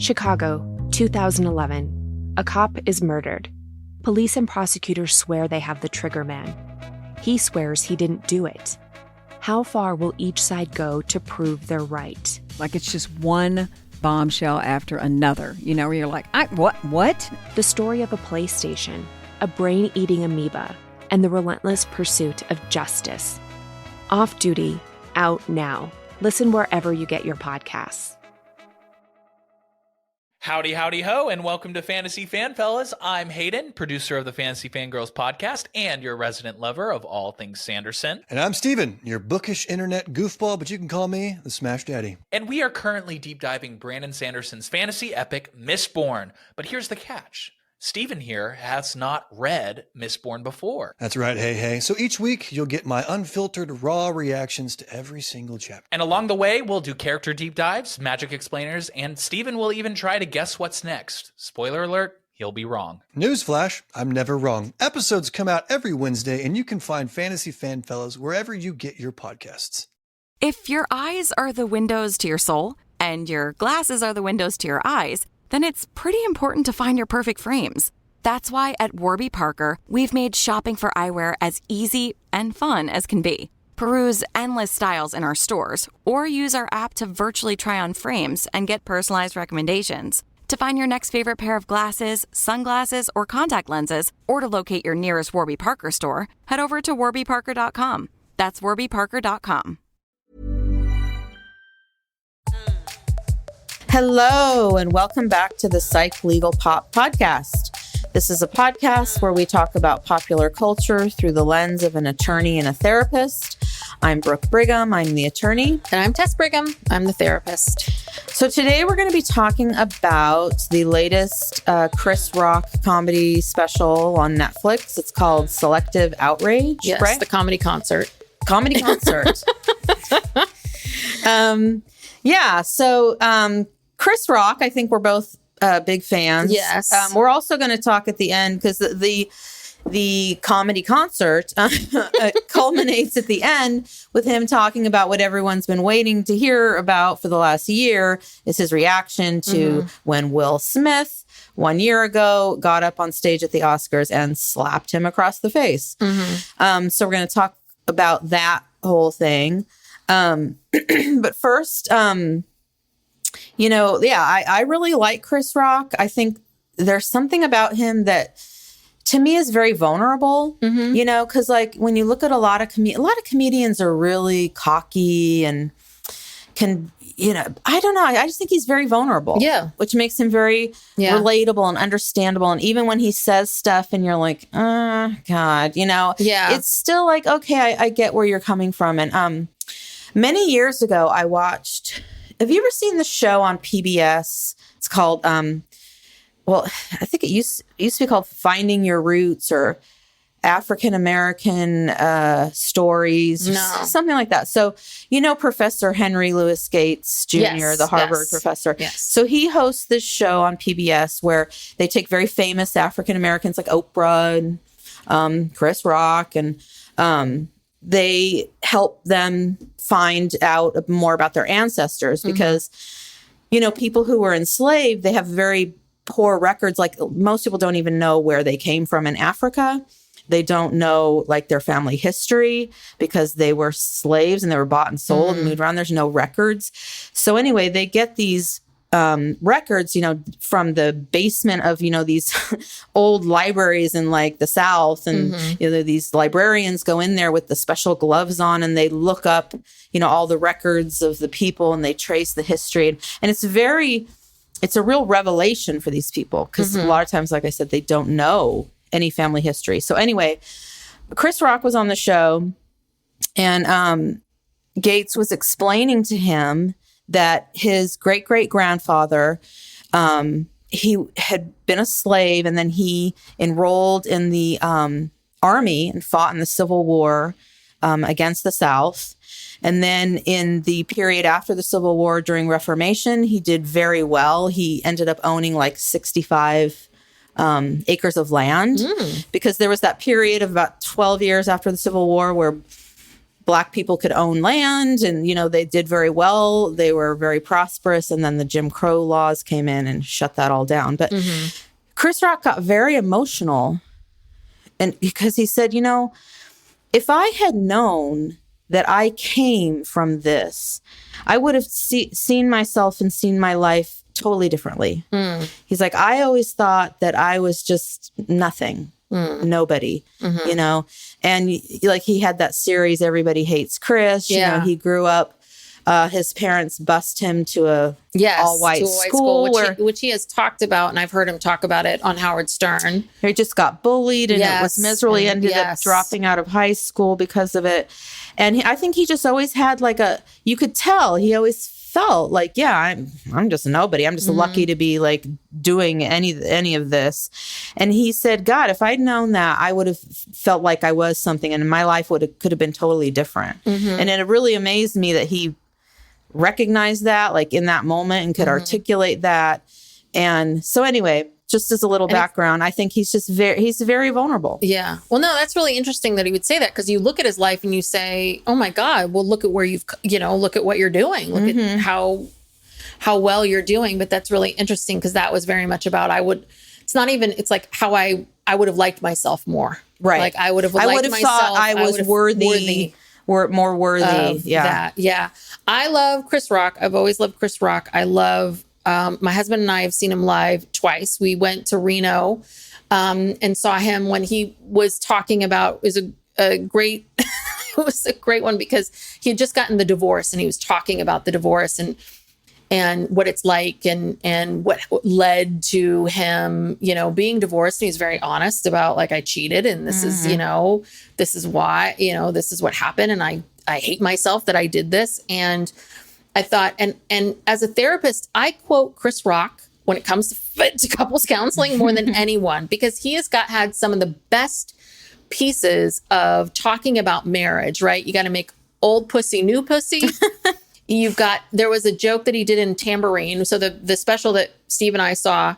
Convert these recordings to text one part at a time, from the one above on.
Chicago, 2011. A cop is murdered. Police and prosecutors swear they have the trigger man. He swears he didn't do it. How far will each side go to prove they're right? Like it's just one bombshell after another, where you're like, what? The story of a PlayStation, a brain-eating amoeba, and the relentless pursuit of justice. Off Duty, out now. Listen wherever you get your podcasts. Howdy, howdy, ho, and welcome to Fantasy Fan Fellas. I'm Hayden, producer of the Fantasy Fangirls podcast and your resident lover of all things Sanderson. And I'm Steven, your bookish internet goofball, but you can call me the Smash Daddy. And we are currently deep diving Brandon Sanderson's fantasy epic, Mistborn. But here's the catch. Steven here has not read Mistborn before. That's right, hey. So each week, you'll get my unfiltered, raw reactions to every single chapter. And along the way, we'll do character deep dives, magic explainers, and Steven will even try to guess what's next. Spoiler alert, he'll be wrong. Newsflash, I'm never wrong. Episodes come out every Wednesday, and you can find Fantasy Fan Fellas wherever you get your podcasts. If your eyes are the windows to your soul, and your glasses are the windows to your eyes, then it's pretty important to find your perfect frames. That's why at Warby Parker, we've made shopping for eyewear as easy and fun as can be. Peruse endless styles in our stores, or use our app to virtually try on frames and get personalized recommendations. To find your next favorite pair of glasses, sunglasses, or contact lenses, or to locate your nearest Warby Parker store, head over to warbyparker.com. That's warbyparker.com. Hello, and welcome back to the Psych Legal Pop podcast. This is a podcast where we talk about popular culture through the lens of an attorney and a therapist. I'm Brooke Brigham, I'm the attorney. And I'm Tess Brigham, I'm the therapist. So today we're going to be talking about the latest Chris Rock comedy special on Netflix. It's called Selective Outrage, yes, right? The comedy concert. Comedy concert. Chris Rock, I think we're both big fans. Yes. We're also going to talk at the end because the comedy concert culminates at the end with him talking about what everyone's been waiting to hear about for the last year is his reaction to when Will Smith 1 year ago got up on stage at the Oscars and slapped him across the face. So we're going to talk about that whole thing. But first, I really like Chris Rock. I think there's something about him that to me is very vulnerable, because like when you look at a lot of comedians are really cocky and can, I don't know. I just think he's very vulnerable. Yeah. Which makes him very relatable and understandable. And even when he says stuff and you're like, oh, God, it's still like, okay, I get where you're coming from. And many years ago, I watched... Have you ever seen the show on PBS? It's called, I think it used to be called Finding Your Roots or African American Stories, or something like that. So, Professor Henry Louis Gates Jr., the Harvard professor. Yes. So he hosts this show on PBS where they take very famous African Americans like Oprah and Chris Rock, and they help them find out more about their ancestors because, people who were enslaved, they have very poor records. Like most people don't even know where they came from in Africa. They don't know like their family history because they were slaves and they were bought and sold and moved around. There's no records. So anyway, they get these records, from the basement of, these old libraries in like the South. And, these librarians go in there with the special gloves on and they look up, all the records of the people and they trace the history. And it's a real revelation for these people because a lot of times, like I said, they don't know any family history. So anyway, Chris Rock was on the show and Gates was explaining to him that his great-great-grandfather, he had been a slave, and then he enrolled in the army and fought in the Civil War against the South. And then in the period after the Civil War during Reformation, he did very well. He ended up owning like 65 acres of land because there was that period of about 12 years after the Civil War where Black people could own land, and, you know, they did very well. They were very prosperous. And then the Jim Crow laws came in and shut that all down. But Chris Rock got very emotional, and because he said, you know, if I had known that I came from this, I would have seen myself and seen my life totally differently. He's like, I always thought that I was just nothing, nobody, you know? And like, he had that series, Everybody Hates Chris. You know, he grew up, his parents bussed him to a all-white school, which he has talked about, and I've heard him talk about it on Howard Stern. He just got bullied, and it was miserably, ended up dropping out of high school because of it. And I think he just always had like you could tell, he always felt like, yeah, I'm just nobody. I'm just lucky to be like doing any of this. And he said, God, if I'd known that, I would have felt like I was something, and my life could have been totally different. And it really amazed me that he recognized that, like, in that moment, and could articulate that. And so anyway, just as a little background, I think he's very vulnerable. Yeah. Well, no, that's really interesting that he would say that, because you look at his life and you say, oh my God, well, look at where look at what you're doing. Look at how well you're doing. But that's really interesting, because that was very much about, it's like how I would have liked myself more. Right. Like I would have thought I was worthy. More worthy. That. Yeah. I love Chris Rock. I've always loved Chris Rock. I love, my husband and I have seen him live twice. We went to Reno and saw him when he was talking about, it was a great, it was a great one, because he had just gotten the divorce, and he was talking about the divorce and what it's like, and what led to him, you know, being divorced. And he's very honest about, like, I cheated, and this is, you know, this is why, you know, this is what happened. And I hate myself that I did this. And I thought, and as a therapist, I quote Chris Rock when it comes to couples counseling more than anyone, because he has had some of the best pieces of talking about marriage, right? You got to make old pussy, new pussy. There was a joke that he did in Tambourine. So the special that Steve and I saw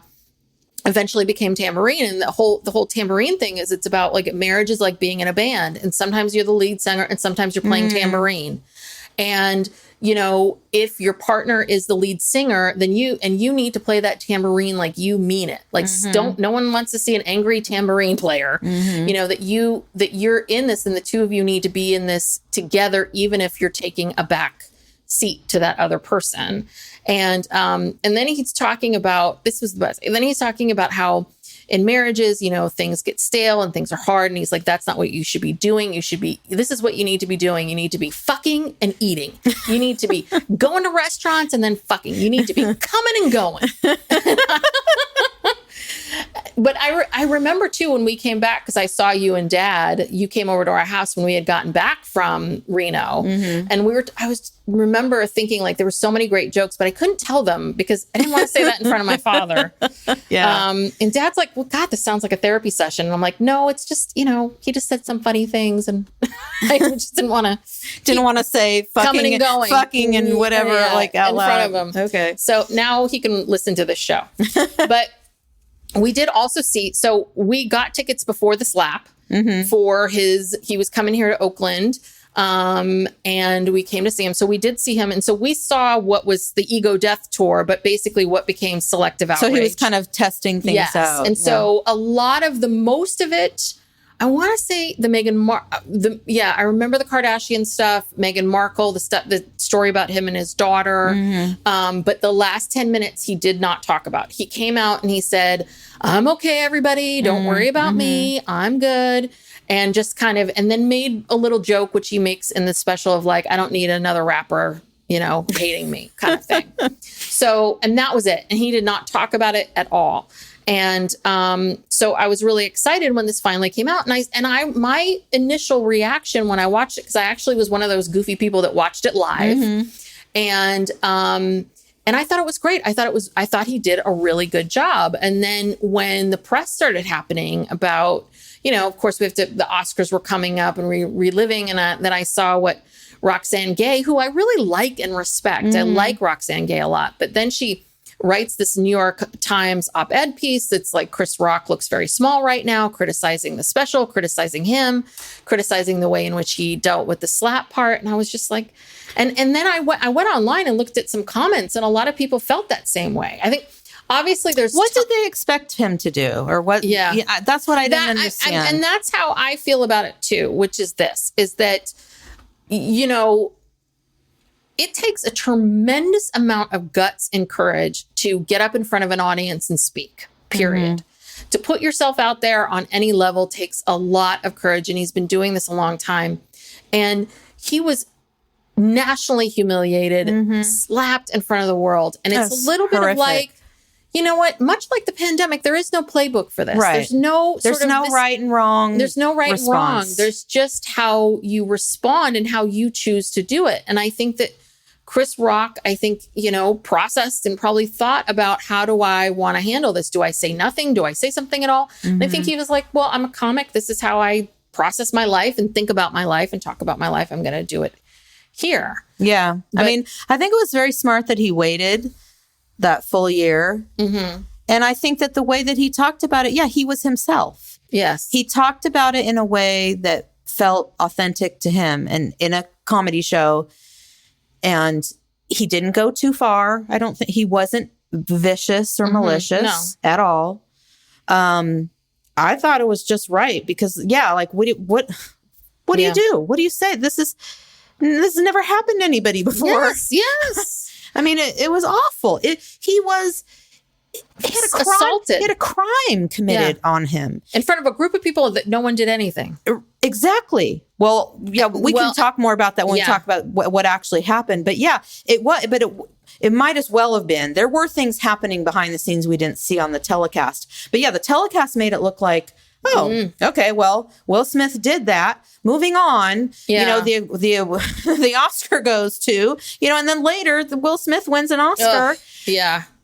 eventually became Tambourine. And the whole Tambourine thing is, it's about, like, marriage is like being in a band. And sometimes you're the lead singer, and sometimes you're playing tambourine. And, you know, if your partner is the lead singer, then you need to play that tambourine like you mean it. Like, no one wants to see an angry tambourine player. You know, that you're in this, and the two of you need to be in this together, even if you're taking a back seat to that other person. And then he's talking about, this was the best. And then he's talking about how in marriages, you know, things get stale and things are hard. And he's like, that's not what you should be doing. This is what you need to be doing. You need to be fucking and eating. You need to be going to restaurants and then fucking. You need to be coming and going. But I remember too, when we came back, because I saw you and Dad, you came over to our house when we had gotten back from Reno. And I remember thinking, like, there were so many great jokes, but I couldn't tell them because I didn't want to say that in front of my father. And Dad's like, well, God, this sounds like a therapy session. And I'm like, no, it's just, you know, he just said some funny things, and I just didn't want to say fucking and going, fucking and whatever, like, out loud in front of him. Okay. So now he can listen to this show. But we did also see, so we got tickets before the slap for he was coming here to Oakland, and we came to see him. So we did see him. And so we saw what was the Ego Death Tour, but basically what became Selective Outrage. So he was kind of testing things out. And so a lot of most of it, I want to say I remember the Kardashian stuff, Meghan Markle, the story about him and his daughter. But the last 10 minutes he did not talk about. He came out and he said, I'm okay, everybody. Don't worry about me. I'm good. And just kind of, and then made a little joke, which he makes in the special of, like, I don't need another rapper, you know, hating me kind of thing. So, and that was it. And he did not talk about it at all. And so I was really excited when this finally came out. And my initial reaction when I watched it, because I actually was one of those goofy people that watched it live, and I thought it was great. I thought he did a really good job. And then when the press started happening about, you know, of course the Oscars were coming up and reliving, and then I saw what Roxane Gay, who I really like and respect. I like Roxane Gay a lot, but then she writes this New York Times op-ed piece that's like, Chris Rock looks very small right now, criticizing the special, criticizing him, criticizing the way in which he dealt with the slap part. And I was just like, and then I went online and looked at some comments, and a lot of people felt that same way. I think obviously there's what did they expect him to do, or what? Yeah, that's what I didn't understand. And that's how I feel about it too, which is that, you know, it takes a tremendous amount of guts and courage to get up in front of an audience and speak, period. Mm-hmm. To put yourself out there on any level takes a lot of courage. And he's been doing this a long time. And he was nationally humiliated, slapped in front of the world. And it's a little bit of like, you know what? Much like the pandemic, there is no playbook for this. Right. There's no right and wrong. There's no right and wrong. There's just how you respond and how you choose to do it. And I think that Chris Rock, you know, processed and probably thought about, how do I want to handle this? Do I say nothing? Do I say something at all? And I think he was like, well, I'm a comic. This is how I process my life and think about my life and talk about my life. I'm going to do it here. Yeah. But, I mean, I think it was very smart that he waited that full year. And I think that the way that he talked about it, he was himself. Yes. He talked about it in a way that felt authentic to him, and in a comedy show. And he didn't go too far. I don't think he wasn't vicious or malicious at all. I thought it was just right because, like, what do you do? What do you say? This has never happened to anybody before. Yes. I mean, it was awful. He had a crime, assaulted. He had a crime committed on him in front of a group of people that no one did anything. Exactly. Well, we can talk more about that when we talk about what actually happened. But it might as well have been. There were things happening behind the scenes we didn't see on the telecast. But the telecast made it look like, okay, well, Will Smith did that. Moving on, you know, the Oscar goes to, you know, and then later Will Smith wins an Oscar.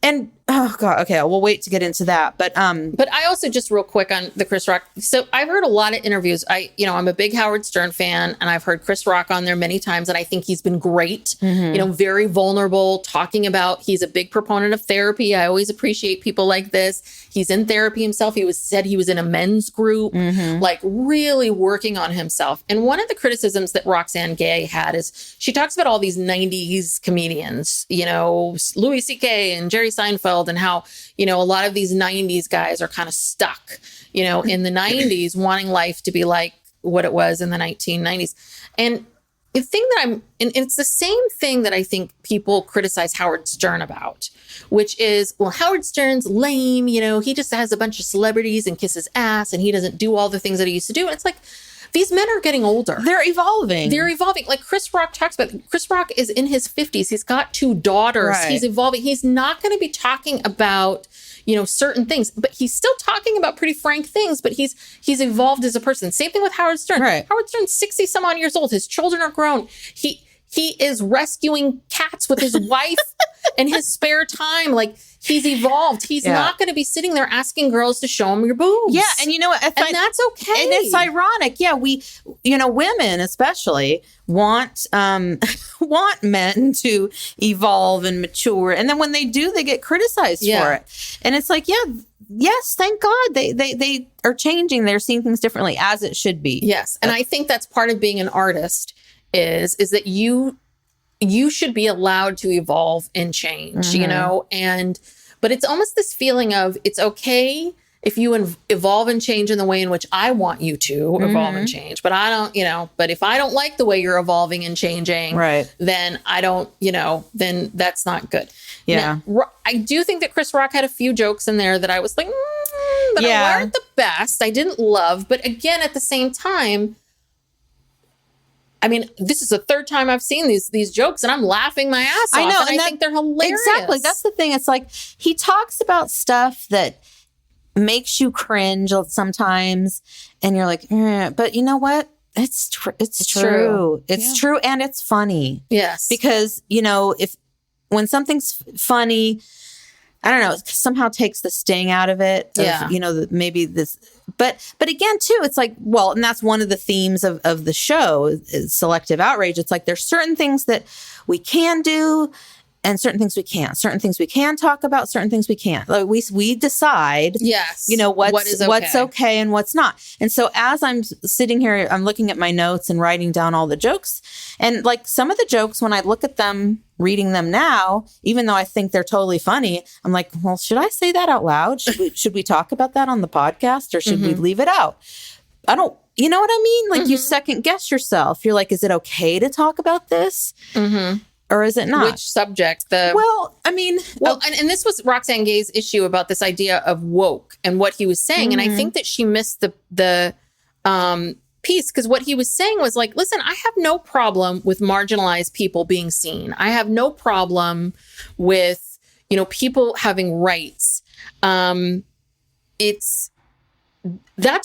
And oh God, okay, we'll wait to get into that. But I also, just real quick on the Chris Rock. So I've heard a lot of interviews. I'm a big Howard Stern fan, and I've heard Chris Rock on there many times, and I think he's been great. You know, very vulnerable, talking about, he's a big proponent of therapy. I always appreciate people like this. He's in therapy himself. Said he was in a men's group, like really working on himself. And one of the criticisms that Roxane Gay had is she talks about all these 90s comedians, you know, Louis C.K. and Jerry Seinfeld, and how, you know, a lot of these 90s guys are kind of stuck, you know, in the 90s, wanting life to be like what it was in the 1990s. And the thing that and it's the same thing that I think people criticize Howard Stern about, which is, well, Howard Stern's lame, you know, he just has a bunch of celebrities and kisses ass, and he doesn't do all the things that he used to do. And it's like, these men are getting older. They're evolving. Like Chris Rock talks about. Chris Rock is in his 50s. He's got 2 daughters. Right. He's evolving. He's not going to be talking about, you know, certain things, but he's still talking about pretty frank things, but he's evolved as a person. Same thing with Howard Stern. Right. Howard Stern's 60 some odd years old. His children are grown. He is rescuing cats with his wife in his spare time. Like, he's evolved. He's not going to be sitting there asking girls to show him your boobs. Yeah. And you know what? And that's okay. And it's ironic. Yeah. We, you know, women especially want men to evolve and mature. And then when they do, they get criticized for it. And it's like, yes, thank God they are changing. They're seeing things differently, as it should be. Yes. And I think that's part of being an artist is that you should be allowed to evolve and change, you know, but it's almost this feeling of, it's okay if you evolve and change in the way in which I want you to evolve and change, but I don't, you know, but if I don't like the way you're evolving and changing, then I don't, you know, then that's not good. Yeah. Now, I do think that Chris Rock had a few jokes in there that I was like, that weren't the best. I didn't love, but again, at the same time, I mean, this is the 3rd time I've seen these jokes, and I'm laughing my ass off. I know, and I think they're hilarious. Exactly. That's the thing. It's like, he talks about stuff that makes you cringe sometimes, and you're like, but you know what? It's true. It's true, and it's funny. Yes. Because, you know, when something's funny, I don't know, it somehow takes the sting out of it. You know, maybe this. But again, too, it's like, well, and that's one of the themes of the show, is Selective Outrage. It's like, there's certain things that we can do and certain things we can't. Certain things we can talk about, certain things we can't. Like we decide, yes, you know, what's okay. okay and what's not. And so as I'm sitting here, I'm looking at my notes and writing down all the jokes. And like some of the jokes, when I look at them, reading them now, even though I think they're totally funny, I'm like, well, should I say that out loud? Should we talk about that on the podcast, or should we leave it out? I don't, you know what I mean? Like you second guess yourself. You're like, is it okay to talk about this? Or is it not? Which subject? Well, I mean... Well, and this was Roxane Gay's issue about this idea of woke and what he was saying. And I think that she missed the piece, because what he was saying was like, listen, I have no problem with marginalized people being seen. I have no problem with, you know, people having rights. That's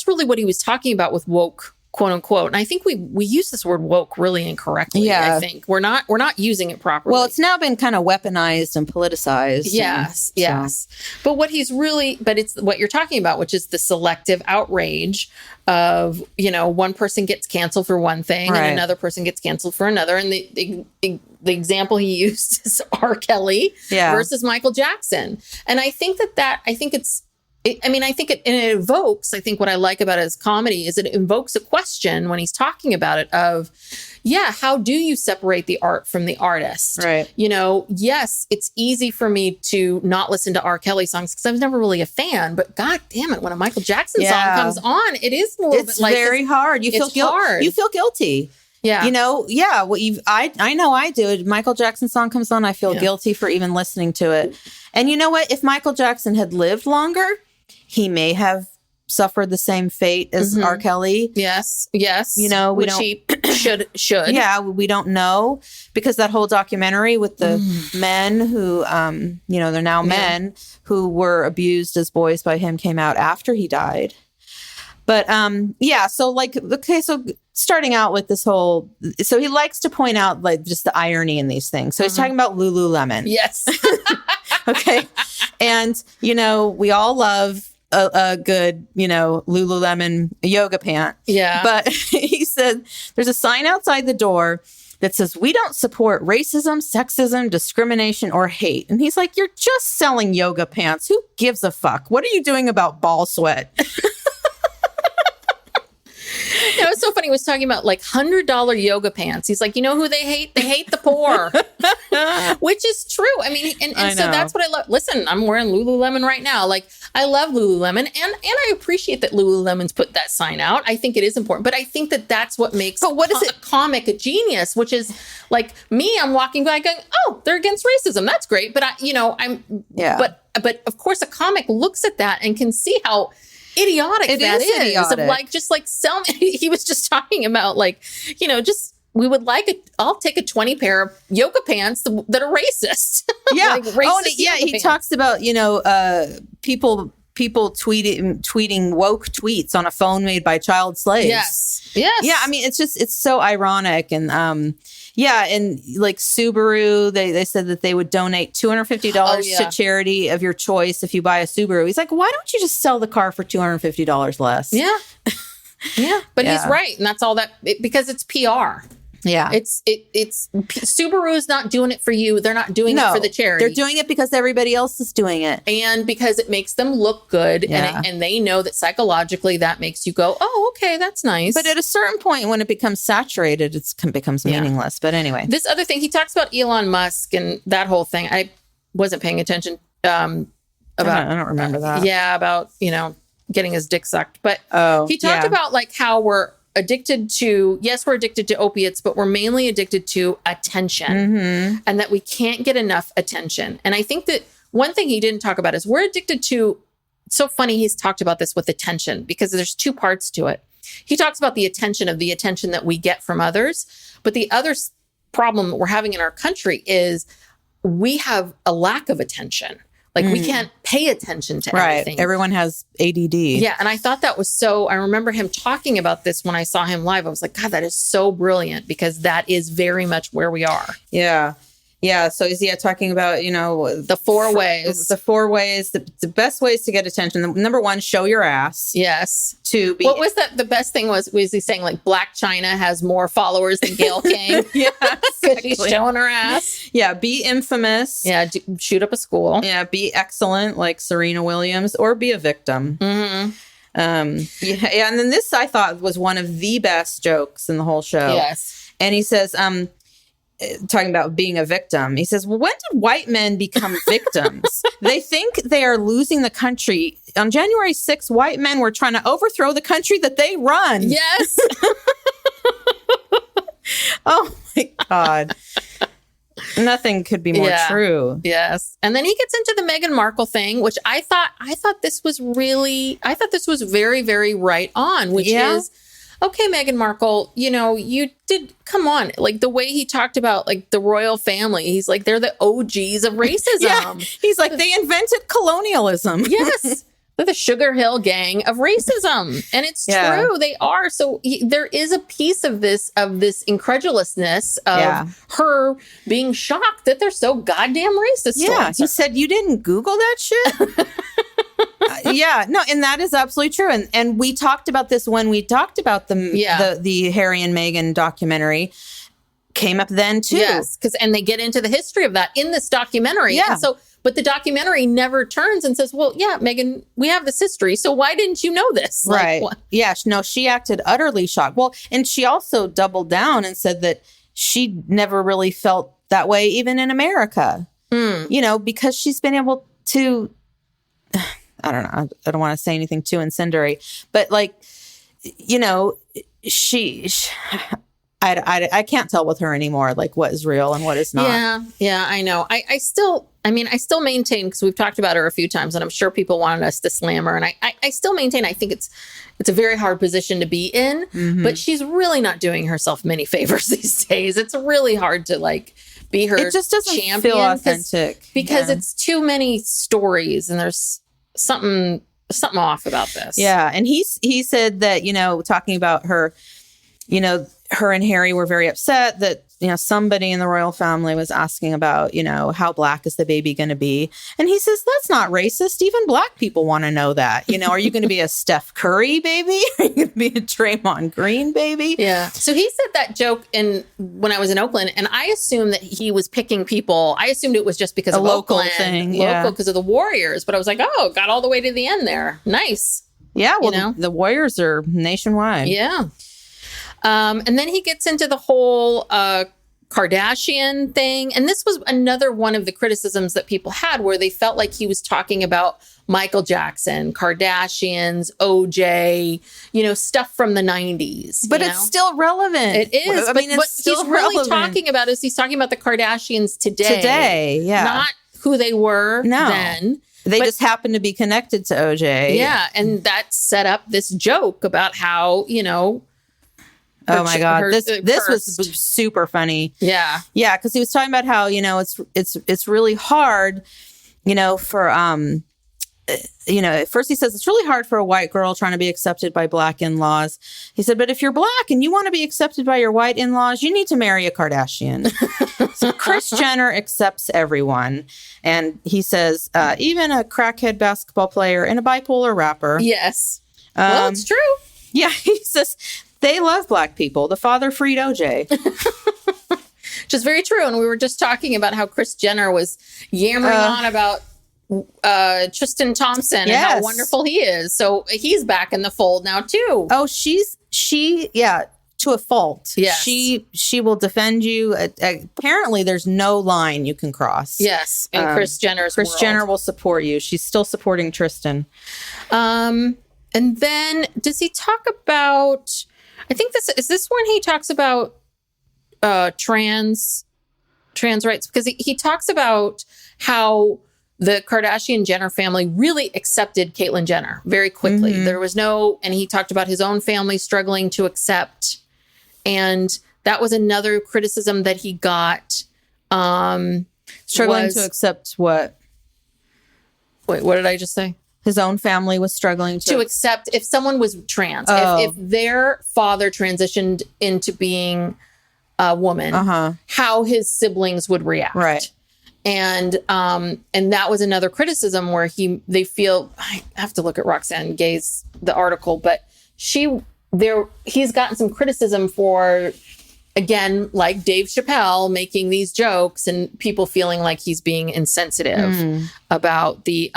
really what he was talking about with woke, quote unquote. And I think we use this word woke really incorrectly. Yeah. I think we're not using it properly. Well, it's now been kind of weaponized and politicized. Yes. So. Yes. But it's what you're talking about, which is the selective outrage of, you know, one person gets canceled for one thing and another person gets canceled for another. And the example he used is R. Kelly versus Michael Jackson. And I think it evokes, I think what I like about his comedy is it invokes a question when he's talking about it of, how do you separate the art from the artist? Right. You know, yes, it's easy for me to not listen to R. Kelly songs because I was never really a fan, but God damn it, when a Michael Jackson song comes on, it is a little bit like... It's very hard. You feel guilty. Yeah. You know, I know I do. Michael Jackson song comes on, I feel guilty for even listening to it. And you know what? If Michael Jackson had lived longer, he may have suffered the same fate as R. Kelly. Yes. You know, we he should. Yeah, we don't know, because that whole documentary with the men who, you know, they're now men who were abused as boys by him came out after he died. But so like, okay, so starting out with this whole, so he likes to point out like just the irony in these things. So he's talking about Lululemon. Yes. Okay. And, you know, we all love a good, you know, Lululemon yoga pant. Yeah. But he said there's a sign outside the door that says, "We don't support racism, sexism, discrimination, or hate." And he's like, you're just selling yoga pants. Who gives a fuck? What are you doing about ball sweat? It was so funny. He was talking about like $100 yoga pants. He's like, you know who they hate? They hate the poor, which is true. I mean, and so that's what I love. Listen, I'm wearing Lululemon right now. Like, I love Lululemon, and I appreciate that Lululemon's put that sign out. I think it is important, but I think that that's what makes a comic a genius, which is like me. I'm walking by going, oh, they're against racism. That's great. But but of course, a comic looks at that and can see how idiotic that is. Idiotic. Of like, just like sell me. He was just talking about like, you know, just I'll take a 20 pair of yoga pants that are racist. Yeah. Like racist he pants. talks about, you know, people tweeting woke tweets on a phone made by child slaves. Yes. Yeah. I mean, it's so ironic. And and like Subaru, they said that they would donate $250 to charity of your choice if you buy a Subaru. He's like, why don't you just sell the car for $250 less? Yeah. Yeah. But he's right. And that's all because it's PR. Yeah. It's Subaru's not doing it for you. They're not doing it for the charity. They're doing it because everybody else is doing it. And because it makes them look good. Yeah. And they know that psychologically that makes you go, oh, okay, that's nice. But at a certain point when it becomes saturated, it becomes meaningless. But anyway. This other thing, he talks about Elon Musk and that whole thing. I wasn't paying attention about. I don't remember that. About, you know, getting his dick sucked. But he talked about like how we're addicted to opiates, but we're mainly addicted to attention, and that we can't get enough attention. And I think that one thing he didn't talk about is we're addicted to, it's so funny he's talked about this with attention, because there's two parts to it. He talks about the attention that we get from others, but the other problem that we're having in our country is we have a lack of attention. Like we can't pay attention to everything. Everyone has ADD. Yeah. And I thought that was I remember him talking about this when I saw him live. I was like, God, that is so brilliant, because that is very much where we are. Yeah. Yeah, so he's talking about, The 4 ways. The 4 ways, the best ways to get attention. Number 1, show your ass. Yes. To be. What was that? The best thing was he saying like Black China has more followers than Gayle King? Yeah, because she's showing her ass. Yeah, be infamous. Yeah, shoot up a school. Yeah, be excellent like Serena Williams, or be a victim. Mm-hmm. Yeah, and then this I thought was one of the best jokes in the whole show. Yes. And he says, talking about being a victim, he says, well, when did white men become victims? They think they are losing the country. On January 6th, white men were trying to overthrow the country that they run. Yes. Oh my God. Nothing could be more true. Yes. And then he gets into the Meghan Markle thing, which I thought this was very, very right on, which is, okay, Meghan Markle, you did, come on. Like the way he talked about like the royal family, he's like, they're the OGs of racism. Yeah. He's like, they invented colonialism. Yes. They're the Sugar Hill gang of racism. And it's true. They are. So there is a piece of this incredulousness of her being shocked that they're so goddamn racist. Yeah. He said, you didn't Google that shit? No, and that is absolutely true. And we talked about this when we talked about the Harry and Meghan documentary. Came up then too. Yes, and they get into the history of that in this documentary. Yeah. And so, but the documentary never turns and says, well, yeah, Meghan, we have this history. So why didn't you know this? Right. Yeah. No, she acted utterly shocked. Well, and she also doubled down and said that she never really felt that way, even in America, because she's been able to, I don't know. I don't want to say anything too incendiary, but like, I can't tell with her anymore, like what is real and what is not. Yeah, I know. I still maintain, because we've talked about her a few times and I'm sure people wanted us to slam her. And I still maintain, I think it's a very hard position to be in, but she's really not doing herself many favors these days. It's really hard to like be her champion. It just doesn't feel authentic. Because it's too many stories and there's something off about this. Yeah. And he said that, talking about her, her and Harry were very upset that, somebody in the royal family was asking about, how black is the baby going to be? And he says, that's not racist. Even black people want to know that. Are you going to be a Steph Curry baby? Are you going to be a Draymond Green baby? Yeah. So he said that joke when I was in Oakland, and I assumed that he was picking people. I assumed it was just because of local Oakland, thing, because of the Warriors. But I was like, oh, got all the way to the end there. Nice. Yeah. Well, the Warriors are nationwide. Yeah. And then he gets into the whole Kardashian thing. And this was another one of the criticisms that people had, where they felt like he was talking about Michael Jackson, Kardashians, OJ, stuff from the 90s. But it's still relevant. It is. But what he's really talking about is he's talking about the Kardashians today. Today, yeah. Not who they were then. They just happen to be connected to OJ. Yeah. And that set up this joke about how, oh my God, this was super funny. Yeah. Yeah, because he was talking about how, it's really hard, for at first he says it's really hard for a white girl trying to be accepted by black in-laws. He said, but if you're black and you want to be accepted by your white in-laws, you need to marry a Kardashian. So Kris Jenner accepts everyone. And he says, even a crackhead basketball player and a bipolar rapper. Yes. Well, it's true. Yeah, he says, they love black people. The father freed OJ. Which is very true. And we were just talking about how Kris Jenner was yammering on about Tristan Thompson and how wonderful he is. So he's back in the fold now too. Oh, to a fault. Yes. She will defend you. Apparently there's no line you can cross. Yes. In Kris Jenner's world. Jenner will support you. She's still supporting Tristan. And then does he talk about, I think this when he talks about trans rights, because he talks about how the Kardashian Jenner family really accepted Caitlyn Jenner very quickly. Mm-hmm. There was and he talked about his own family struggling to accept. And that was another criticism that he got. Struggling to accept what? Wait, what did I just say? His own family was struggling to accept if someone was trans, if their father transitioned into being woman, how his siblings would react. Right. And that was another criticism where they feel, I have to look at Roxane Gay's the article, but he's gotten some criticism for, again, like Dave Chappelle making these jokes and people feeling like he's being insensitive about the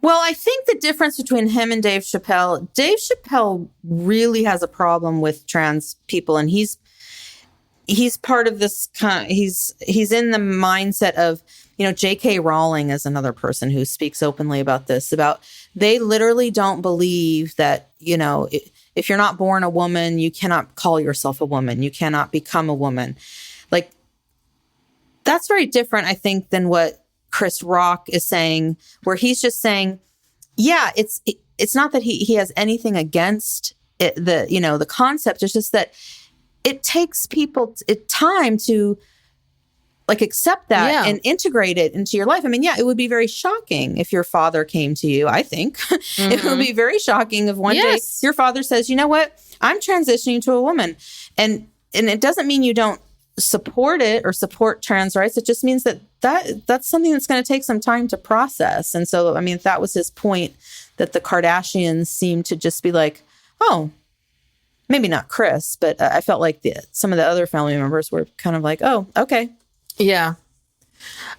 Well, I think the difference between him and Dave Chappelle really has a problem with trans people, and he's part of this he's in the mindset of, J.K. Rowling is another person who speaks openly about this, about they literally don't believe that, if you're not born a woman, you cannot call yourself a woman. You cannot become a woman. Like, that's very different, I think, than what Chris Rock is saying, where he's just saying, yeah, it's not that he has anything against it, the concept. It's just that it takes people time to like accept that and integrate it into your life. I mean, yeah, it would be very shocking if your father came to you, I think. It would be very shocking if one day your father says, you know what, I'm transitioning to a woman. And it doesn't mean you don't support it or support trans rights. It just means that's something that's going to take some time to process. And so, I mean, that was his point, that the Kardashians seem to just be like, oh, maybe not Chris, but I felt like some of the other family members were kind of like, oh, okay. Yeah.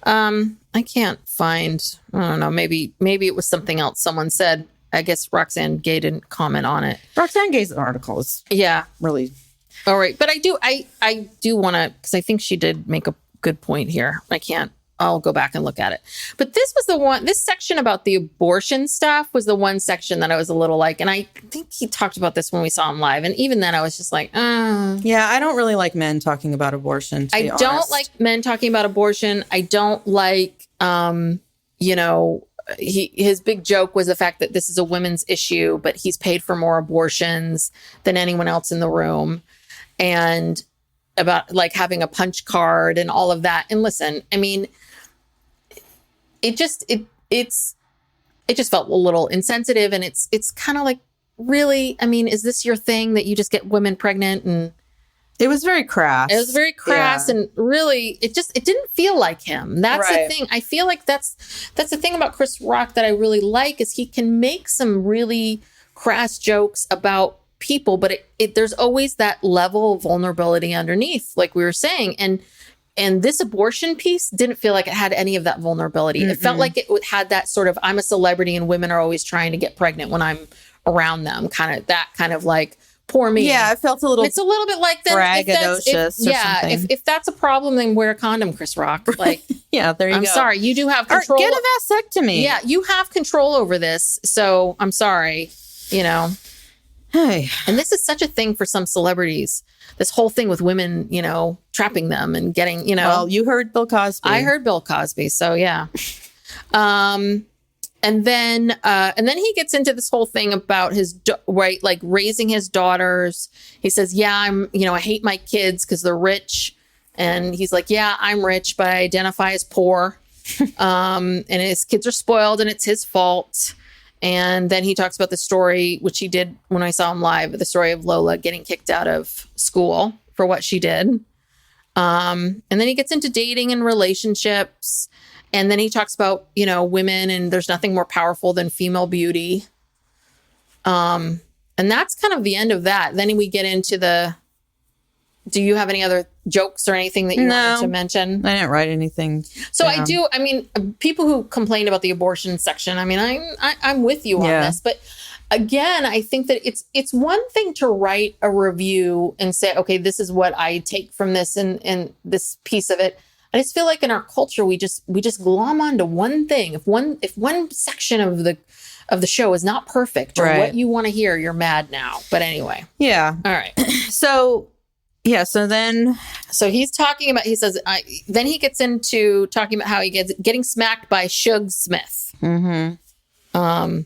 I can't find, I don't know, maybe it was something else someone said. I guess Roxane Gay didn't comment on it. Roxane Gay's article is really... All right. But I do want to, because I think she did make a good point here. I'll go back and look at it. But this section about the abortion stuff was the one section that I was a little like, and I think he talked about this when we saw him live. And even then I was just like, Yeah, I don't really like men talking about abortion, to be honest. Don't like men talking about abortion. I don't like, his big joke was the fact that this is a women's issue, but he's paid for more abortions than anyone else in the room. And about like having a punch card and all of that. And listen, I mean, it just felt a little insensitive, and it's kind of like, really, I mean, is this your thing that you just get women pregnant? And it was very crass. It was very crass, and really, it didn't feel like him. That's the thing. I feel like that's the thing about Chris Rock that I really like, is he can make some really crass jokes about people, but there's always that level of vulnerability underneath, like we were saying. And this abortion piece didn't feel like it had any of that vulnerability. It felt like it had that sort of, I'm a celebrity and women are always trying to get pregnant when I'm around them, kind of like, poor me. Yeah, it felt a little... It's a little bit like that. If that's a problem, then wear a condom, Chris Rock. Like, yeah, there you go. I'm sorry, you do have control. Or get a vasectomy. Yeah, you have control over this. So I'm sorry, Hey. And this is such a thing for some celebrities. This whole thing with women, trapping them and getting, Well, you heard Bill Cosby. I heard Bill Cosby. So yeah. And then he gets into this whole thing about his like raising his daughters. He says, yeah, I hate my kids because they're rich. And he's like, yeah, I'm rich, but I identify as poor. And his kids are spoiled and it's his fault. And then he talks about the story, which he did when I saw him live, the story of Lola getting kicked out of school for what she did. And then he gets into dating and relationships. And then he talks about, women, and there's nothing more powerful than female beauty. And that's kind of the end of that. Then we get into do you have any other jokes or anything that you wanted to mention? I didn't write anything. So down. People who complain about the abortion section, I'm with you on this. But again, I think that it's one thing to write a review and say, okay, this is what I take from this and this piece of it. I just feel like in our culture, we just glom onto one thing. If one section of the show is not perfect or what you want to hear, you're mad now. But anyway. Yeah. All right. So he's talking about, he says, then he gets into talking about how he gets getting smacked by Suge Smith. Mm-hmm.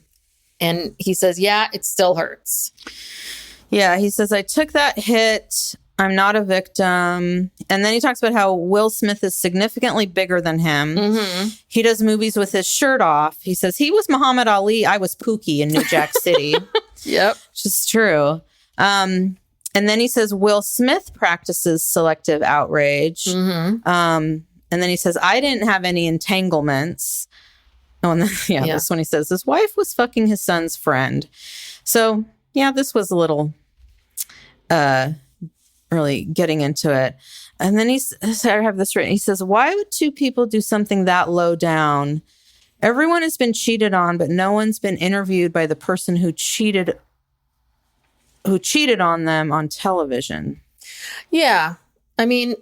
And he says, yeah, it still hurts. Yeah. He says, I took that hit. I'm not a victim. And then he talks about how Will Smith is significantly bigger than him. Mm-hmm. He does movies with his shirt off. He says, he was Muhammad Ali. I was Pookie in New Jack City. Yep. Which is true. And then he says, Will Smith practices selective outrage. And then he says, I didn't have any entanglements. Oh, and then, this one he says, his wife was fucking his son's friend. So, this was a little really getting into it. And then I have this written. He says, why would two people do something that low down? Everyone has been cheated on, but no one's been interviewed by the person who cheated on them on television. Yeah. I mean,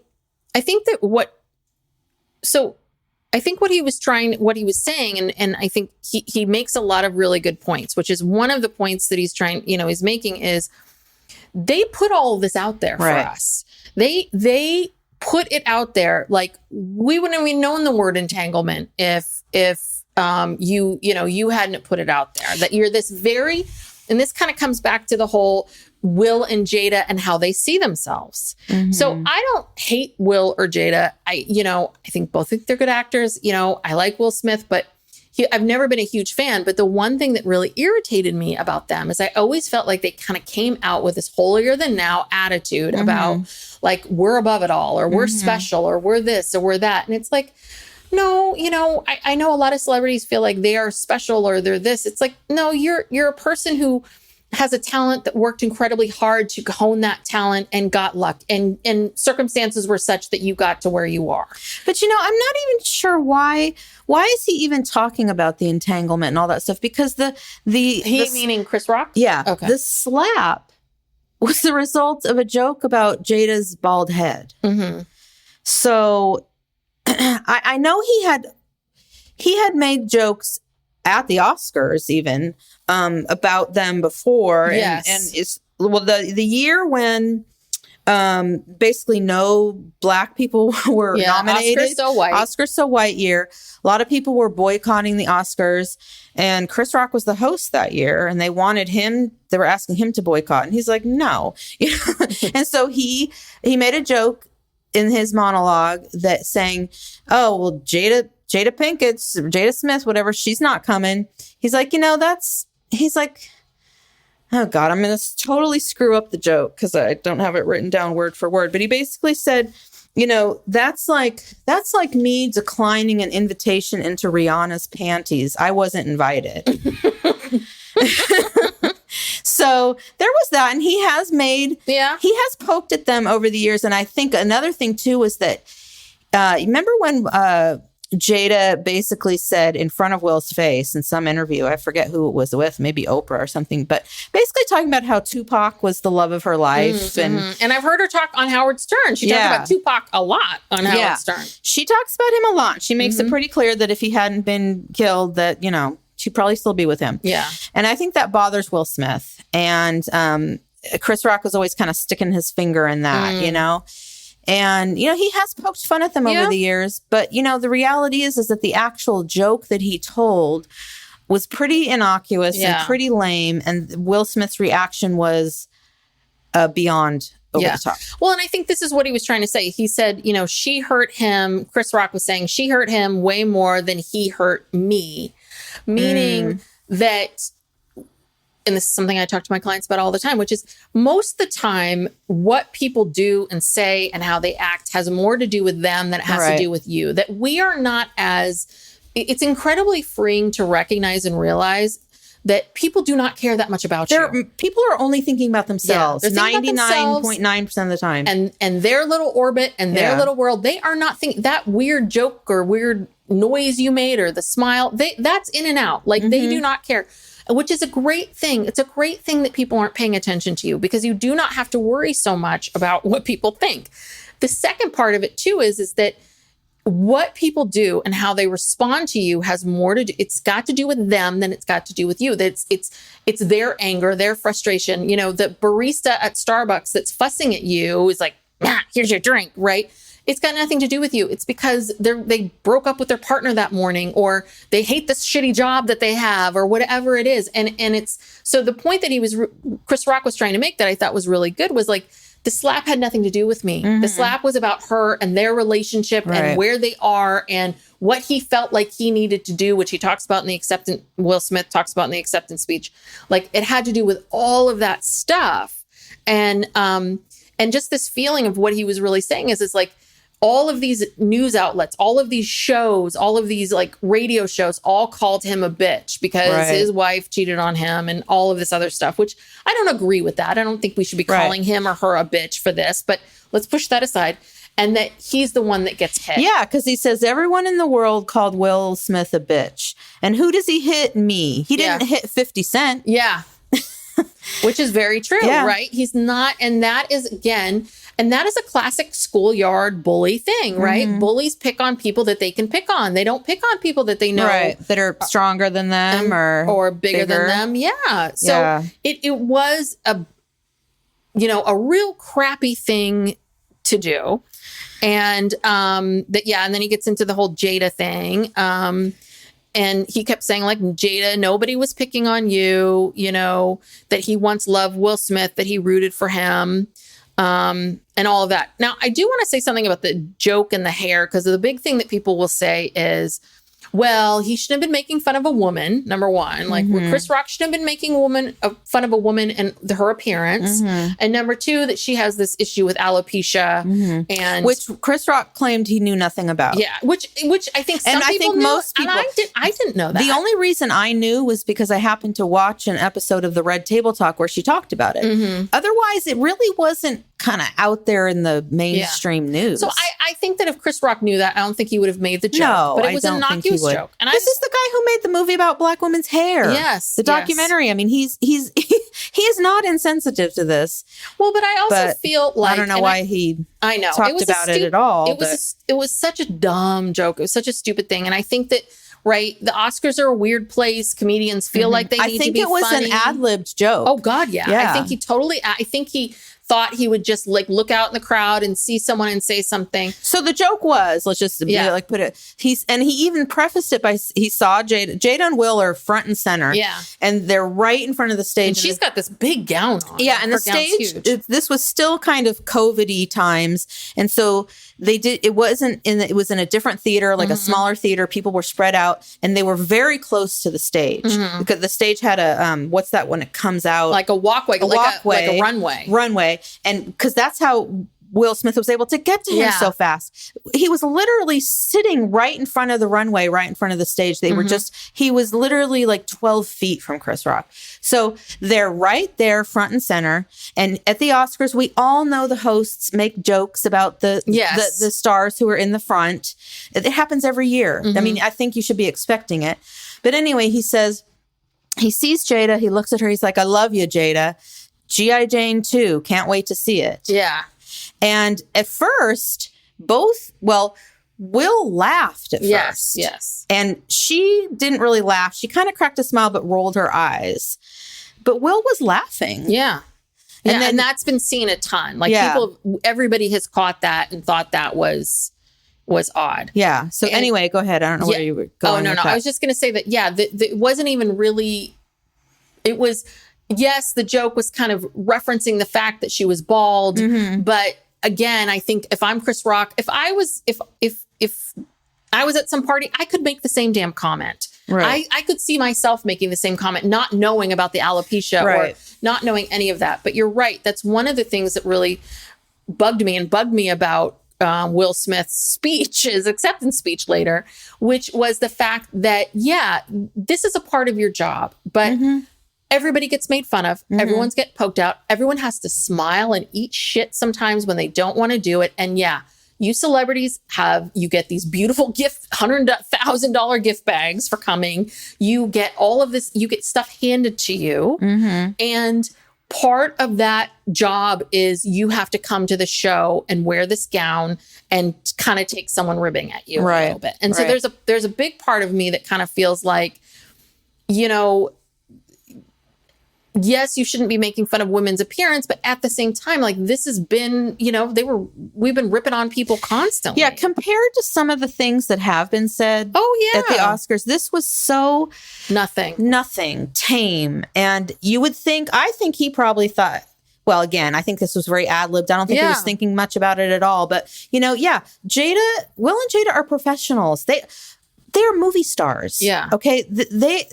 I think that what he was saying, and I think he makes a lot of really good points, which is one of the points that he's making is they put all of this out there for us. They put it out there. Like, we wouldn't have known the word entanglement if you hadn't put it out there, that you're this very, and this kind of comes back to the whole Will and Jada and how they see themselves. So I don't hate Will or Jada. I think both they're good actors. I like Will Smith, but I've never been a huge fan. But the one thing that really irritated me about them is I always felt like they kind of came out with this holier than now attitude about like, we're above it all, or we're special, or we're this, or we're that. And it's like, no, I know a lot of celebrities feel like they are special or they're this. It's like, no, you're a person who has a talent that worked incredibly hard to hone that talent and got luck, and circumstances were such that you got to where you are. But I'm not even sure why is he even talking about the entanglement and all that stuff? Because meaning Chris Rock? Yeah. Okay. The slap was the result of a joke about Jada's bald head. So I know he had made jokes at the Oscars even about them before. Yes. And it's the year when basically no Black people were nominated. Oscars so white year. A lot of people were boycotting the Oscars, and Chris Rock was the host that year, and they were asking him to boycott, and he's like, no. And so he made a joke in his monologue that saying, oh, well, Jada Smith, whatever, she's not coming. He's like, oh God, I'm going to totally screw up the joke because I don't have it written down word for word. But he basically said, that's like me declining an invitation into Rihanna's panties. I wasn't invited. So there was that. And he has poked at them over the years. And I think another thing too was that, remember when Jada basically said in front of Will's face in some interview, I forget who it was with, maybe Oprah or something, but basically talking about how Tupac was the love of her life. And I've heard her talk on Howard Stern. She talks about Tupac a lot on Howard Stern. She talks about him a lot. She makes it pretty clear that if he hadn't been killed, that, she'd probably still be with him. Yeah. And I think that bothers Will Smith. And Chris Rock was always kind of sticking his finger in that, And, he has poked fun at them over the years. But, the reality is that the actual joke that he told was pretty innocuous and pretty lame. And Will Smith's reaction was beyond over the top. Well, and I think this is what he was trying to say. He said, she hurt him. Chris Rock was saying she hurt him way more than he hurt me. Meaning that, and this is something I talk to my clients about all the time, which is most of the time, what people do and say and how they act has more to do with them than it has to do with you. That we are not it's incredibly freeing to recognize and realize that people do not care that much about you. People are only thinking about themselves 99.9% of the time. And their little orbit and their little world, they are not thinking that weird joke or weird noise you made or the smile, that's in and out. Like they do not care. Which is a great thing. It's a great thing that people aren't paying attention to you because you do not have to worry so much about what people think. The second part of it too is that what people do and how they respond to you has more to do. It's got to do with them than it's got to do with you. That it's their anger, their frustration. The barista at Starbucks that's fussing at you is like, here's your drink, right? It's got nothing to do with you. It's because they broke up with their partner that morning, or they hate this shitty job that they have, or whatever it is. And it's so the point that Chris Rock was trying to make that I thought was really good was like, the slap had nothing to do with me. The slap was about her and their relationship and where they are and what he felt like he needed to do, which he talks about in the acceptance. Will Smith talks about in the acceptance speech. Like it had to do with all of that stuff. And just this feeling of what he was really saying is like all of these news outlets, all of these shows, all of these like radio shows all called him a bitch because his wife cheated on him and all of this other stuff, which I don't agree with that. I don't think we should be calling him or her a bitch for this, but let's push that aside. And that he's the one that gets hit. Yeah, because he says everyone in the world called Will Smith a bitch. And who does he hit? Me. He didn't hit 50 Cent. Yeah. Which is very true, right? He's not. And that is, again, and that is a classic schoolyard bully thing, right? Bullies pick on people that they can pick on. They don't pick on people that they know. That are stronger than them or bigger than them. Yeah. So it was a real crappy thing to do. And and then he gets into the whole Jada thing. And he kept saying, like, Jada, nobody was picking on you, that he once loved Will Smith, that he rooted for him, and all of that. Now, I do want to say something about the joke and the hair, because the big thing that people will say is, well, he shouldn't have been making fun of a woman, number one. Like, Chris Rock shouldn't have been making fun of a woman and her appearance. And number two, that she has this issue with alopecia. And which Chris Rock claimed he knew nothing about. Yeah, which I think some people knew, most people, and I didn't know that. The only reason I knew was because I happened to watch an episode of the Red Table Talk where she talked about it. Otherwise, it really wasn't kind of out there in the mainstream news. So I think that if Chris Rock knew that, I don't think he would have made the joke. No, but it was an innocuous joke. And this is the guy who made the movie about black women's hair. Yes, the documentary. Yes. I mean, he is not insensitive to this. Well, but I also feel like I don't know why he talked about it at all. It was such a dumb joke. It was such a stupid thing, and I think that. Right. The Oscars are a weird place. Comedians feel like they need to be funny. I think it was an ad-libbed joke. Oh, God, yeah. I think he thought he would just like look out in the crowd and see someone and say something. So the joke was, let's just put it, he even prefaced it by, he saw Jada and Will are front and center. Yeah. And they're right in front of the stage. And she's got this big gown on. Yeah. And the stage, this was still kind of COVID-y times. And so it was in a different theater, like a smaller theater. People were spread out and they were very close to the stage because the stage had a, what's that when it comes out? Like a walkway, like a runway. And because that's how Will Smith was able to get to him so fast. He was literally sitting right in front of the runway, right in front of the stage. He was literally like 12 feet from Chris Rock. So they're right there, front and center. And at the Oscars, we all know the hosts make jokes about the stars who are in the front. It happens every year. I mean, I think you should be expecting it. But anyway, he says, he sees Jada. He looks at her. He's like, I love you, Jada. G.I. Jane 2. Can't wait to see it. Yeah. And at first, Will laughed at first. Yes. And she didn't really laugh. She kind of cracked a smile, but rolled her eyes. But Will was laughing. Yeah. And that's been seen a ton. Like everybody has caught that and thought that was odd. Yeah. So anyway, go ahead. I don't know where you were going. Oh, no. I was just going to say that, it wasn't even really, it was... Yes, the joke was kind of referencing the fact that she was bald, but again, I think if I'm Chris Rock, if I was at some party, I could make the same damn comment. Right. I could see myself making the same comment, not knowing about the alopecia or not knowing any of that. But you're right. That's one of the things that really bugged me about Will Smith's speech, his acceptance speech later, which was the fact that, this is a part of your job, but everybody gets made fun of. Everyone's get poked out. Everyone has to smile and eat shit sometimes when they don't want to do it. And you celebrities you get these beautiful $100,000 gift bags for coming. You get all of this, you get stuff handed to you. And part of that job is you have to come to the show and wear this gown and kind of take someone ribbing at you a little bit. And so there's a big part of me that kind of feels like, yes, you shouldn't be making fun of women's appearance, but at the same time, like this has been, we've been ripping on people constantly. Yeah, compared to some of the things that have been said at the Oscars, this was so nothing, tame. And I think he probably thought, well, again, I think this was very ad-libbed. I don't think he was thinking much about it at all. But, Will and Jada are professionals. they're movie stars. Yeah. Okay. They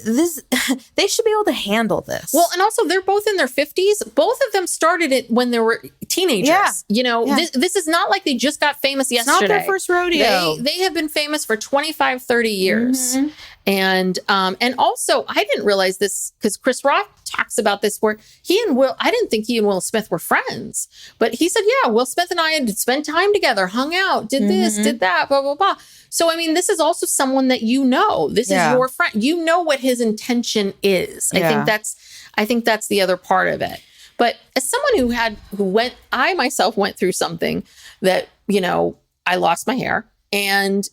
should be able to handle this. Well, and also they're both in their 50s. Both of them started it when they were teenagers. Yeah. You know, Yeah. this is not like they just got famous yesterday. It's not their first rodeo. They have been famous for 25, 30 years. And also I didn't realize this because Chris Rock talks about this where I didn't think he and Will Smith were friends, but he said, yeah, Will Smith and I had spent time together, hung out, did this, did that, blah, blah, blah. So, I mean, this is also someone that you know. This is your friend. You know what his intention is. Yeah. I think that's the other part of it. But as someone I myself went through something that, you know, I lost my hair and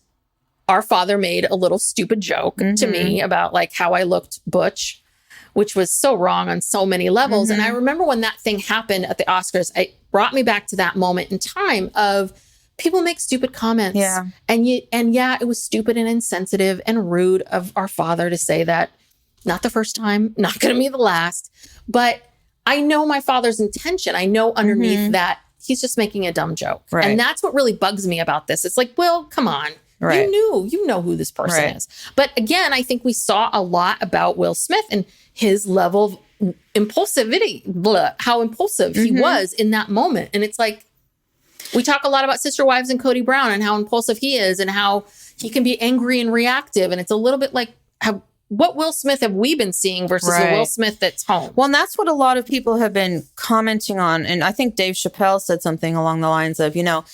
our father made a little stupid joke to me about like how I looked butch, which was so wrong on so many levels. And I remember when that thing happened at the Oscars, it brought me back to that moment in time of people make stupid comments. Yeah. And it was stupid and insensitive and rude of our father to say that. Not the first time, not going to be the last. But I know my father's intention. I know underneath that he's just making a dumb joke. Right. And that's what really bugs me about this. It's like, well, come on. Right. You know who this person is. But again, I think we saw a lot about Will Smith and his level of impulsivity, how impulsive he was in that moment. And it's like, we talk a lot about Sister Wives and Cody Brown and how impulsive he is and how he can be angry and reactive. And it's a little bit like what Will Smith have we been seeing versus the Will Smith that's home? Well, and that's what a lot of people have been commenting on. And I think Dave Chappelle said something along the lines of, you know,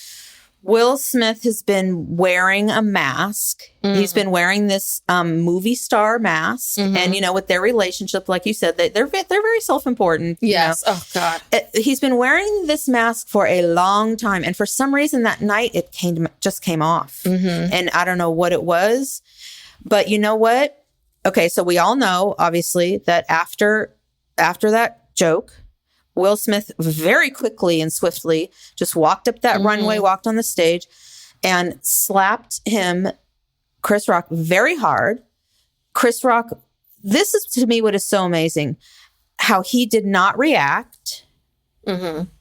Will Smith has been wearing a mask. He's been wearing this movie star mask. And, you know, with their relationship, like you said, they're very self-important. Yes. You know? Oh, God. He's been wearing this mask for a long time. And for some reason that night, it just came off. And I don't know what it was. But you know what? Okay, so we all know, obviously, that after that joke, Will Smith very quickly and swiftly just walked up that runway, walked on the stage, and slapped Chris Rock, very hard. Chris Rock, this is to me what is so amazing, how he did not react,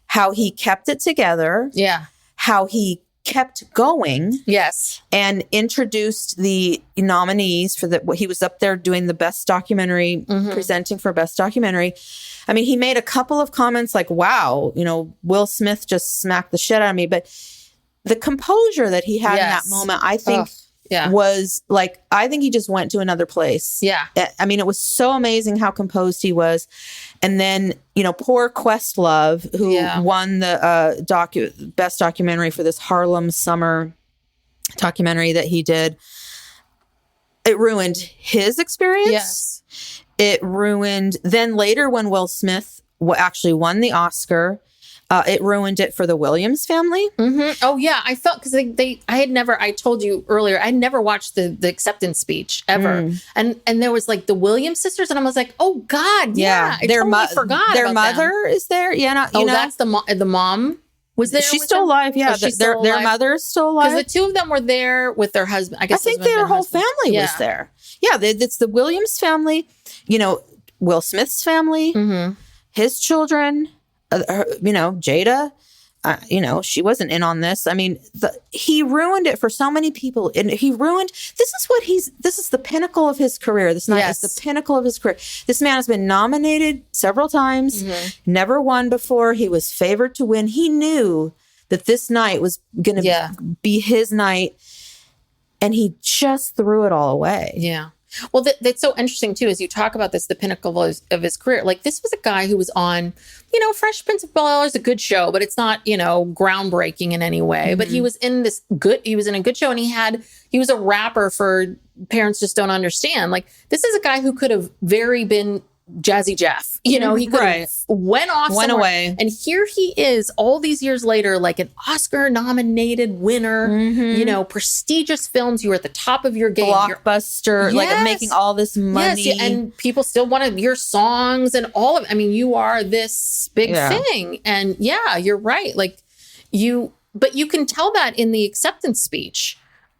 how he kept it together, how he kept going. Yes. And introduced the nominees for he was up there doing the best documentary, presenting for best documentary. I mean, he made a couple of comments like, wow, you know, Will Smith just smacked the shit out of me. But the composure that he had in that moment, I think was like, I think he just went to another place. Yeah. I mean, it was so amazing how composed he was. And then, you know, poor Questlove, who won the best documentary for this Harlem Summer documentary that he did. It ruined his experience. Yes. It ruined, then later when Will Smith actually won the Oscar, it ruined it for the Williams family. Oh, yeah. I felt because I told you earlier, I'd never watched the acceptance speech ever. And there was like the Williams sisters. And I was like, oh, God. Yeah. I totally forgot their about mother them. is there. Yeah. You know? That's the mom. Was there? She's still alive. Yeah. Their mother is still alive. Because the two of them were there with their husband. I think their whole family was there. Yeah. It's the Williams family, you know, Will Smith's family, his children, you know, Jada, you know, she wasn't in on this. I mean, he ruined it for so many people. And this is the pinnacle of his career. This night is the pinnacle of his career. This man has been nominated several times, never won before. He was favored to win. He knew that this night was going to be his night. And he just threw it all away. Yeah. Well, that's so interesting, too, as you talk about this, the pinnacle of his career. Like, this was a guy who was on, you know, Fresh Prince of Bel-Air is a good show, but it's not, you know, groundbreaking in any way. But he was in a good show, and he was a rapper for Parents Just Don't Understand. Like, this is a guy who could have very been Jazzy Jeff. You know, he could have went away. And here he is all these years later, like an Oscar nominated winner, you know, prestigious films. You were at the top of your game. Blockbuster, like making all this money. Yes, and people still wanted your songs and all of it. I mean, you are this big thing. And you're right. Like but you can tell that in the acceptance speech.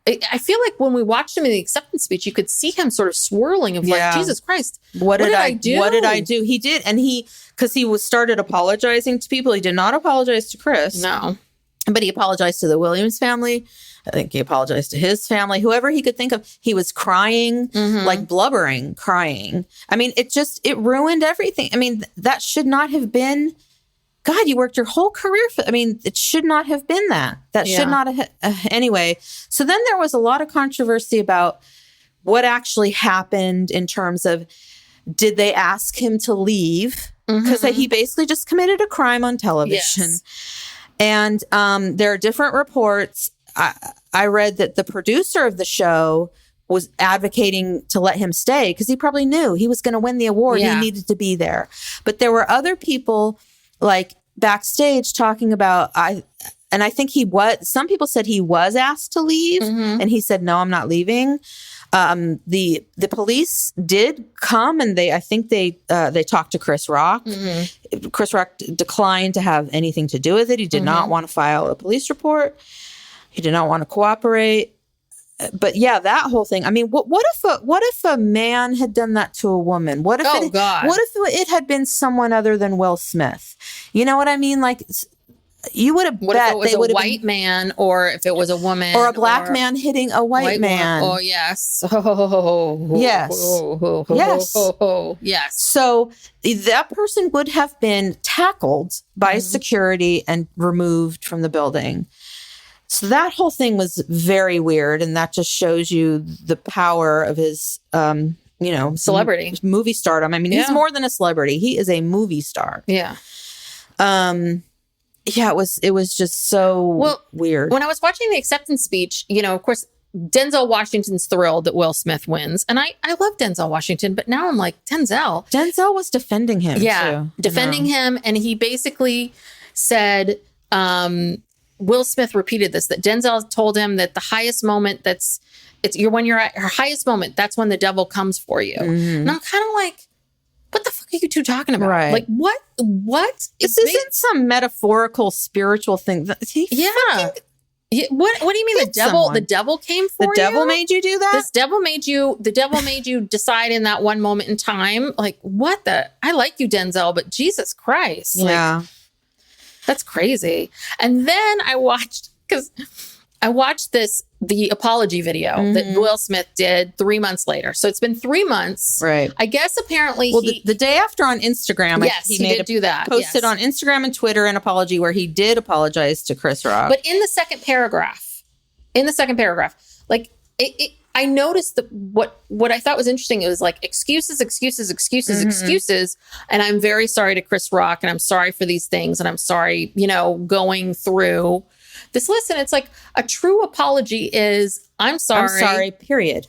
I feel like when we watched him in the acceptance speech, you could see him sort of swirling of like, Jesus Christ, what did I do? What did I do? He did. And because he started apologizing to people. He did not apologize to Chris. No. But he apologized to the Williams family. I think he apologized to his family, whoever he could think of. He was crying, like blubbering, crying. I mean, it ruined everything. I mean, that should not have been, God, you worked your whole career for, I mean, it should not have been that. That should not have, anyway. So then there was a lot of controversy about what actually happened in terms of, did they ask him to leave? Because he basically just committed a crime on television. Yes. And there are different reports. I read that the producer of the show was advocating to let him stay because he probably knew he was going to win the award. Yeah. He needed to be there. But there were other people like backstage talking about, I think some people said he was asked to leave and he said, no, I'm not leaving. The police did come and I think they talked to Chris Rock. Chris Rock declined to have anything to do with it. He did not want to file a police report. He did not want to cooperate. But yeah, that whole thing. I mean, what if a man had done that to a woman? What if it had been someone other than Will Smith? You know what I mean? Like, you would have bet if it was a white man, or if it was a woman, or a black man hitting a white man. Oh yes, yes. So that person would have been tackled by security and removed from the building. So that whole thing was very weird, and that just shows you the power of his, celebrity, movie stardom. I mean, he's more than a celebrity; he is a movie star. Yeah. Yeah, it was just so weird. When I was watching the acceptance speech, of course, Denzel Washington's thrilled that Will Smith wins. And I love Denzel Washington, but now I'm like, Denzel was defending him. Yeah, too, defending him. And he basically said, Will Smith repeated this, that Denzel told him that the highest moment when you're at your highest moment, that's when the devil comes for you. And I'm kind of like, what the fuck are you two talking about? Right. Like, what? This isn't some metaphorical spiritual thing. What do you mean the devil? Someone. The devil came for you? The devil made you do that? The devil made you decide in that one moment in time. Like, what I like you, Denzel, but Jesus Christ. Yeah. Like, that's crazy. And then I watched the apology video that Will Smith did 3 months later. So it's been 3 months. Right. I guess apparently the day after on Instagram, he did do that. Posted on Instagram and Twitter an apology where he did apologize to Chris Rock. But in the second paragraph, like I noticed that what I thought was interesting, it was like excuses. And I'm very sorry to Chris Rock, and I'm sorry for these things, and I'm sorry, going through this list. And it's like, a true apology is, I'm sorry, period.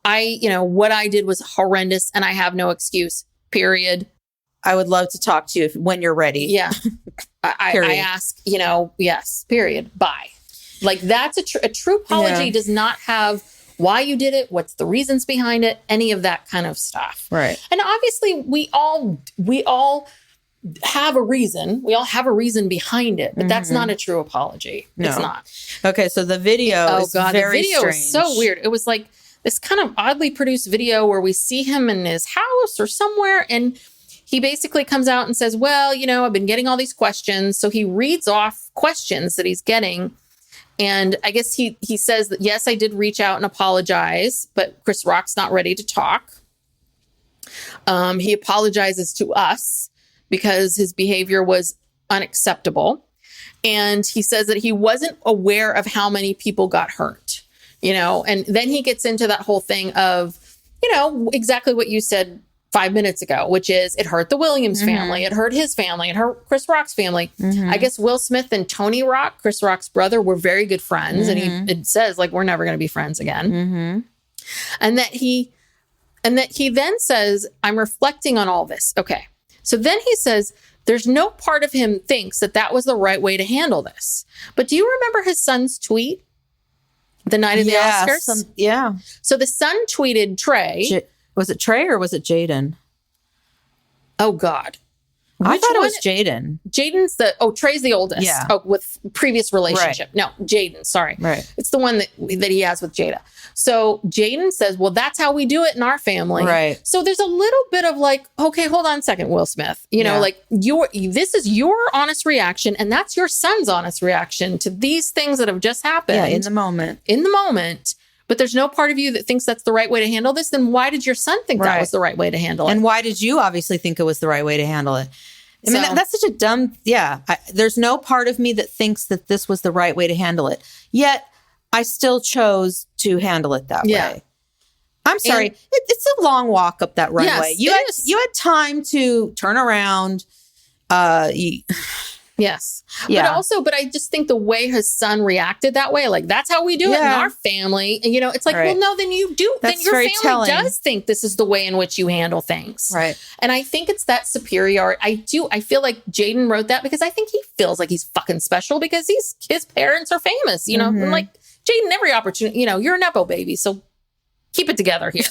What I did was horrendous and I have no excuse, period. I would love to talk to you when you're ready. Yeah. I ask, yes, period. Bye. Like, that's a true apology does not have why you did it, what's the reasons behind it, any of that kind of stuff. Right. And obviously we all have a reason. We all have a reason behind it, but that's not a true apology. No. It's not. Okay, so the video is very the video strange. is so weird. It was like this kind of oddly produced video where we see him in his house or somewhere, and he basically comes out and says, well, I've been getting all these questions. So he reads off questions that he's getting. And I guess he says that, yes, I did reach out and apologize, but Chris Rock's not ready to talk. He apologizes to us because his behavior was unacceptable. And he says that he wasn't aware of how many people got hurt, and then he gets into that whole thing of, exactly what you said 5 minutes ago, which is it hurt the Williams family. It hurt his family. It hurt Chris Rock's family. I guess Will Smith and Tony Rock, Chris Rock's brother, were very good friends. And it says, like, we're never going to be friends again. And that he then says, I'm reflecting on all this. Okay. So then he says, there's no part of him thinks that was the right way to handle this. But do you remember his son's tweet the night of the Oscars? Yeah. So the son tweeted Trey. Was it Trey or was it Jaden? Oh, God. I thought it one? was Jaden. Jaden's Trey's the oldest. Yeah. Oh, with previous relationship. Right. No, Jaden, sorry. Right. It's the one that he has with Jada. So Jaden says, well, that's how we do it in our family. Right. So there's a little bit of like, okay, hold on a second, Will Smith. You know, like this is your honest reaction, and that's your son's honest reaction to these things that have just happened. Yeah, in the moment. But there's no part of you that thinks that's the right way to handle this. Then why did your son think that was the right way to handle it? And why did you obviously think it was the right way to handle it? I mean, that's such a dumb, there's no part of me that thinks that this was the right way to handle it. Yet, I still chose to handle it that way. I'm sorry. It's a long walk up that runway. Yes, you had time to turn around. Yes. Yeah. But I just think the way his son reacted that way, like, that's how we do it in our family. And, you know, it's like, well, no, then you do. That's then your very family telling. does think this is the way in which you handle things. Right. And I think it's that superiority. I feel like Jaden wrote that because I think he feels like he's fucking special because his parents are famous, you know, and like Jaden, every opportunity, you know, you're a Nepo baby. So keep it together here.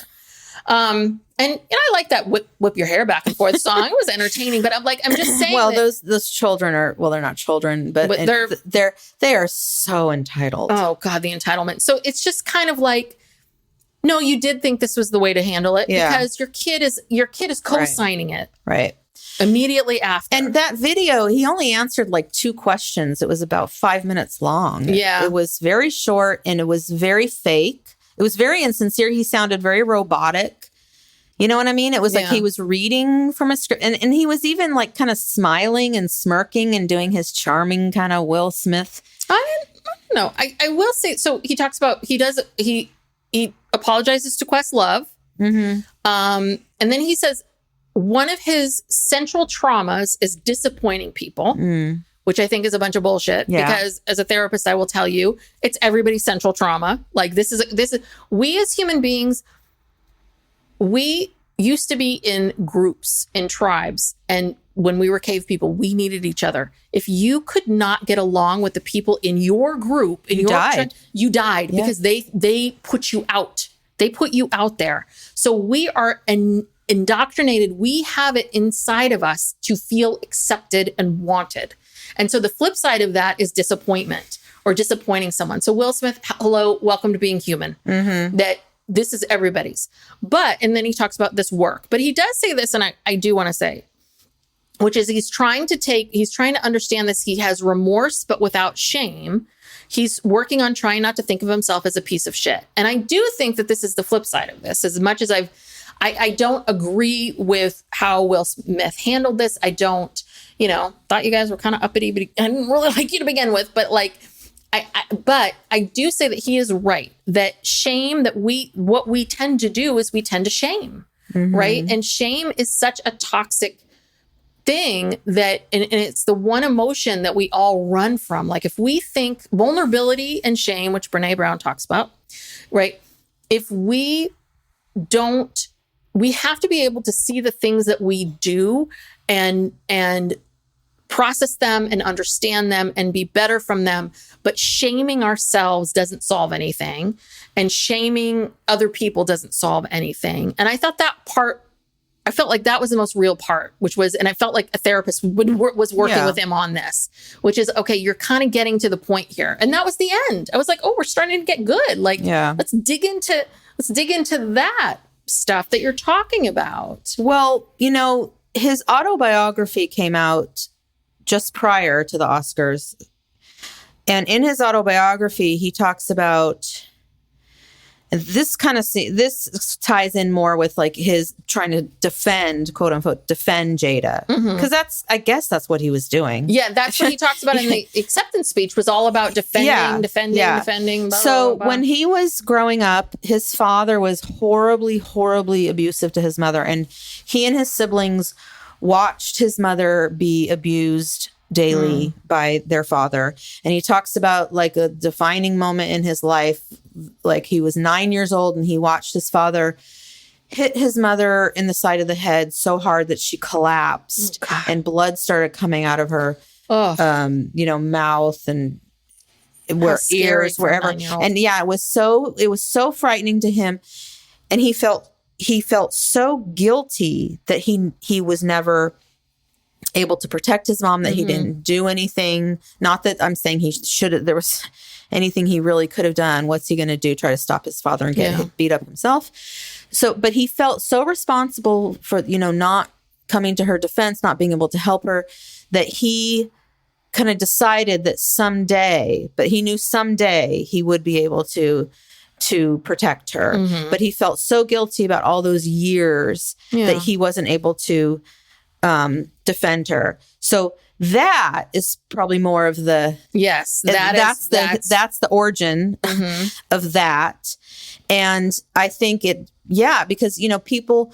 And I like that whip your hair back and forth song. It was entertaining, but I'm just saying. Well, those children are, they're not children, but they are so entitled. Oh God, the entitlement. So it's just kind of like, no, you did think this was the way to handle it because your kid is co-signing it. Right. Immediately after. And that video, he only answered like 2 questions. It was about 5 minutes long. Yeah. It was very short and it was very fake. It was very insincere. He sounded very robotic. You know what I mean? It was like he was reading from a script and he was even like kind of smiling and smirking and doing his charming kind of Will Smith. I don't know. I will say, so he talks about, he apologizes to Questlove. Mm-hmm. And then he says one of his central traumas is disappointing people, which I think is a bunch of bullshit because as a therapist, I will tell you, it's everybody's central trauma. Like this is, we as human beings, we used to be in groups, in tribes. And when we were cave people, we needed each other. If you could not get along with the people in your group, you died because they put you out. They put you out there. So we are indoctrinated. We have it inside of us to feel accepted and wanted. And so the flip side of that is disappointment or disappointing someone. So Will Smith, hello, welcome to being human. Mm-hmm. That this is everybody's. And then he talks about this work. But he does say this, and I do want to say, which is he's trying to understand this. He has remorse, but without shame. He's working on trying not to think of himself as a piece of shit. And I do think that this is the flip side of this. As much as I don't agree with how Will Smith handled this. I don't, thought you guys were kind of uppity, but I didn't really like you to begin with. But but I do say that he is right, that shame, what we tend to do is we tend to shame, right? And shame is such a toxic thing that, and it's the one emotion that we all run from. Like if we think vulnerability and shame, which Brene Brown talks about, right? If we have to be able to see the things that we do and process them and understand them and be better from them. But shaming ourselves doesn't solve anything. And shaming other people doesn't solve anything. And I thought I felt like that was the most real part, and I felt like a therapist was working with him on this, which is, okay, you're kind of getting to the point here. And that was the end. I was like, oh, we're starting to get good. Like, let's dig into that stuff that you're talking about. Well, his autobiography came out just prior to the Oscars. And in his autobiography, he talks about, and this ties in more with like his trying to defend, quote unquote, defend Jada. Because I guess that's what he was doing. Yeah, that's what he talks about in the acceptance speech, was all about defending. Blah, so blah, blah. When he was growing up, his father was horribly, horribly abusive to his mother. And he and his siblings watched his mother be abused daily by their father. And he talks about like a defining moment in his life. Like he was 9 years old and he watched his father hit his mother in the side of the head so hard that she collapsed and blood started coming out of her, mouth and ears, wherever. And it was so frightening to him. And he felt so guilty that he was never able to protect his mom, that he didn't do anything. Not that I'm saying he should have, there was anything he really could have done. What's he going to do? Try to stop his father and get beat up himself? So, but he felt so responsible for, you know, not coming to her defense, not being able to help her, that he kind of decided that someday, but he knew someday he would be able to protect her. But he felt so guilty about all those years that he wasn't able to defend her. So that is probably more of the that's the origin of that. And I think because, you know, people,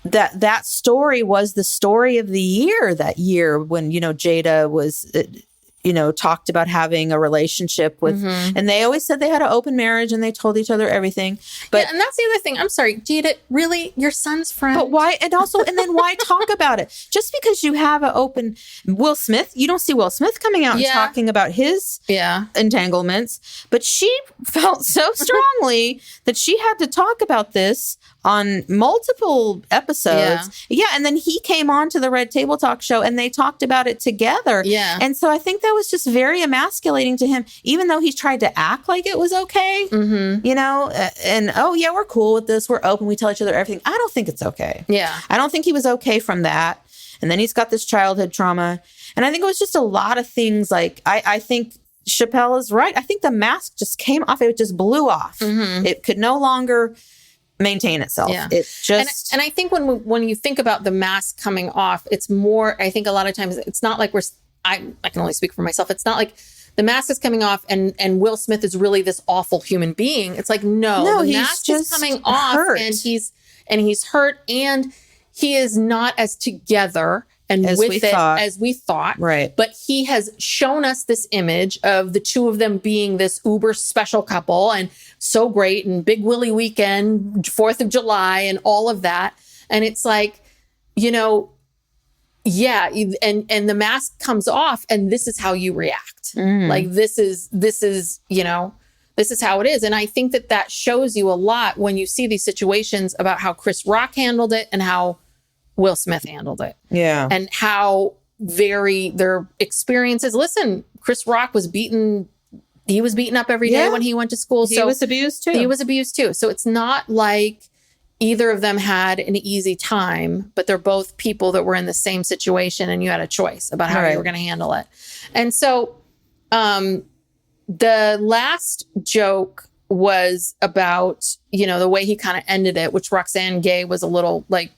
that story was the story of the year that year when, you know, Jada was, you know, talked about having a relationship with, and they always said they had an open marriage and they told each other everything. But and that's the other thing. I'm sorry, Jada, really? Your son's friend? But why? And also, and then why talk about it? Just because you have an open Will Smith, you don't see Will Smith coming out and talking about his entanglements. But she felt so strongly that she had to talk about this on multiple episodes. And then he came on to the Red Table Talk show and they talked about it together. And so I think that was just very emasculating to him, even though he tried to act like it was okay, you know, and we're cool with this. We're open. We tell each other everything. I don't think it's okay. I don't think he was okay from that. And then he's got this childhood trauma. And I think it was just a lot of things. Like, I think Chappelle is right. I think the mask just came off. It just blew off. It could no longer maintain itself. It just and I think when you think about the mask coming off, it's more, I think a lot of times it's not like I can only speak for myself. It's not like the mask is coming off and Will Smith is really this awful human being. It's like, no, the mask is coming off and he's hurt and he is not as together and as we thought. Right. But he has shown us this image of the two of them being this uber special couple and so great and Big Willie weekend, 4th of July and all of that. And it's like, you know, and the mask comes off and this is how you react. Like this is, you know, this is how it is. And I think that shows you a lot when you see these situations about how Chris Rock handled it and how Will Smith handled it. And how their experiences. Listen, Chris Rock was beaten up every day when he went to school. He was abused too. So it's not like either of them had an easy time, but they're both people that were in the same situation and you had a choice about how you were going to handle it. And so the last joke was about, you know, the way he kind of ended it, which Roxane Gay was a little like,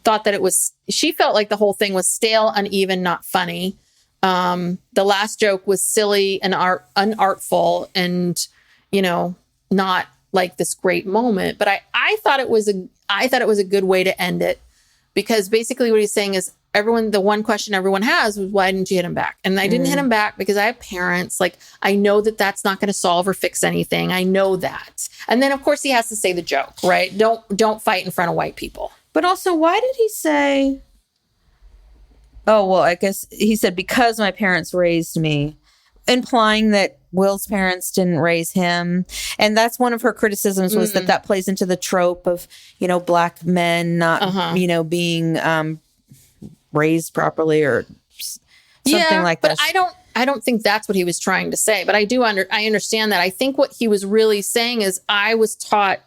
thought that she felt like the whole thing was stale, uneven, not funny. The last joke was silly and unartful and, you know, not like this great moment. But I thought it was a good way to end it, because basically what he's saying is the one question everyone has was, why didn't you hit him back? And I didn't hit him back because I have parents. Like, I know that that's not going to solve or fix anything. I know that. And then of course he has to say the joke, right? Don't fight in front of white people. But also, why did he say, oh, well, I guess he said, because my parents raised me, implying that Will's parents didn't raise him. And that's one of her criticisms was that plays into the trope of, you know, Black men not, you know, being raised properly or something like that. But I don't think that's what he was trying to say. But I understand that. I think what he was really saying is I was taught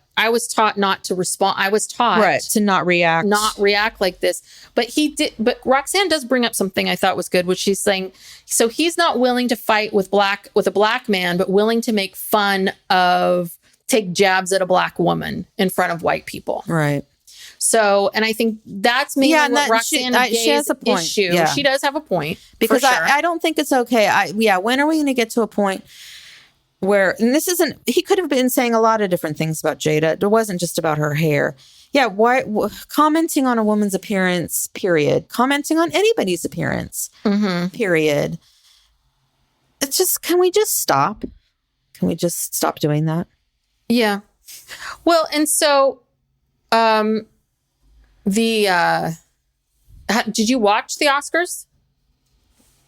not to respond. I was taught to not react like this. But but Roxanne does bring up something I thought was good, which she's saying, so he's not willing to fight with a black man, but willing to make fun of, take jabs at a black woman in front of white people. Right. So, and I think that's maybe what Roxanne Gay's she has a point. Issue. Yeah. She does have a point. Because for sure. I don't think it's okay. When are we going to get to a point where, and this isn't, he could have been saying a lot of different things about Jada. It wasn't just about her hair. Yeah, why commenting on a woman's appearance, period. Commenting on anybody's appearance, period. It's just, can we just stop? Can we just stop doing that? Yeah. Well, and so, did you watch the Oscars?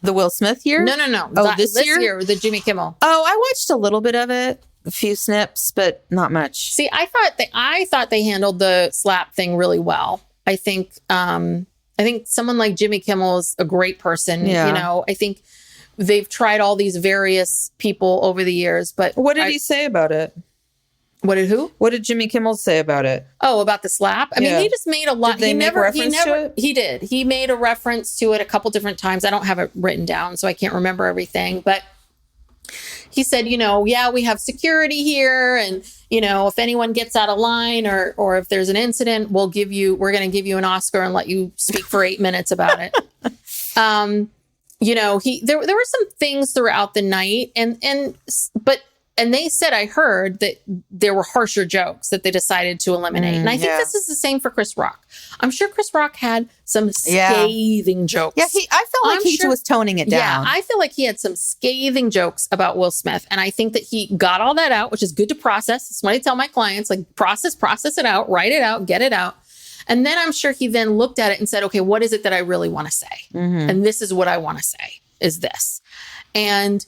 The Will Smith year? No. Oh, this year, the Jimmy Kimmel. Oh, I watched a little bit of it, a few snips, but not much. See, I thought they handled the slap thing really well. I think I think someone like Jimmy Kimmel is a great person. Yeah. You know, I think they've tried all these various people over the years, but What did he say about it? What did who? What did Jimmy Kimmel say about it? Oh, about the slap? I mean, Yeah. he just made a lot. Did they make reference to it? He did. He made a reference to it a couple different times. I don't have it written down, so I can't remember everything. But he said, you know, yeah, we have security here. And, you know, if anyone gets out of line or if there's an incident, we're going to give you an Oscar and let you speak for 8 minutes about it. You know, there were some things throughout the night and they said, I heard that there were harsher jokes that they decided to eliminate. And I think this is the same for Chris Rock. I'm sure Chris Rock had some scathing jokes. Yeah, I felt like he was toning it down. Yeah, I feel like he had some scathing jokes about Will Smith. And I think that he got all that out, which is good to process. That's what I tell my clients, like process it out, write it out, get it out. And then I'm sure he then looked at it and said, okay, what is it that I really want to say? And this is what I want to say is this. And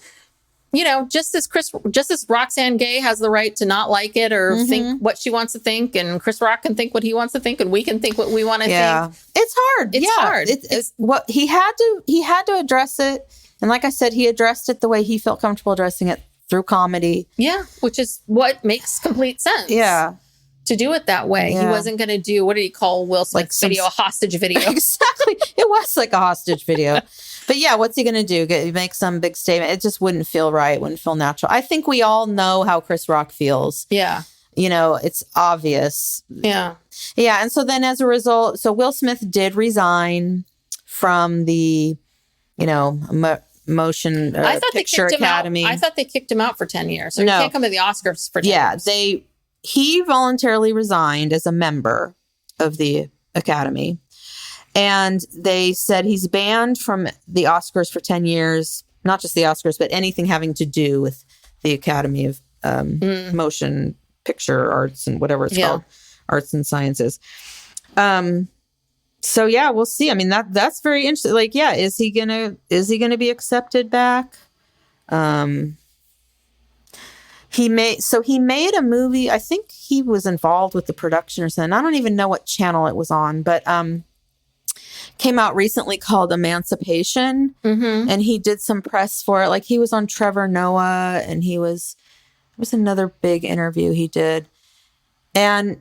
you know, just as Roxanne Gay has the right to not like it or think what she wants to think, and Chris Rock can think what he wants to think, and we can think what we want to think. It's hard. It's hard. It's what he had to address it, and like I said, he addressed it the way he felt comfortable addressing it through comedy. Yeah, which is what makes complete sense. Yeah. To do it that way. Yeah. He wasn't going to do, what did he call Will Smith's video? A hostage video. Exactly. It was like a hostage video. But yeah, what's he going to do? Make some big statement? It just wouldn't feel right. Wouldn't feel natural. I think we all know how Chris Rock feels. Yeah. You know, it's obvious. Yeah. Yeah. And so then as a result, so Will Smith did resign from the, you know, Motion Picture Academy. I thought they kicked him out for 10 years. So he can't come to the Oscars for 10 years. Yeah. He voluntarily resigned as a member of the Academy. And they said he's banned from the Oscars for 10 years, not just the Oscars, but anything having to do with the Academy of Motion Picture Arts and whatever it's called, Arts and Sciences. So yeah, we'll see. I mean, that's very interesting. Like, yeah, is he gonna be accepted back? He made a movie. I think he was involved with the production or something. I don't even know what channel it was on, but came out recently called Emancipation, and he did some press for it. Like he was on Trevor Noah, and it was another big interview he did, and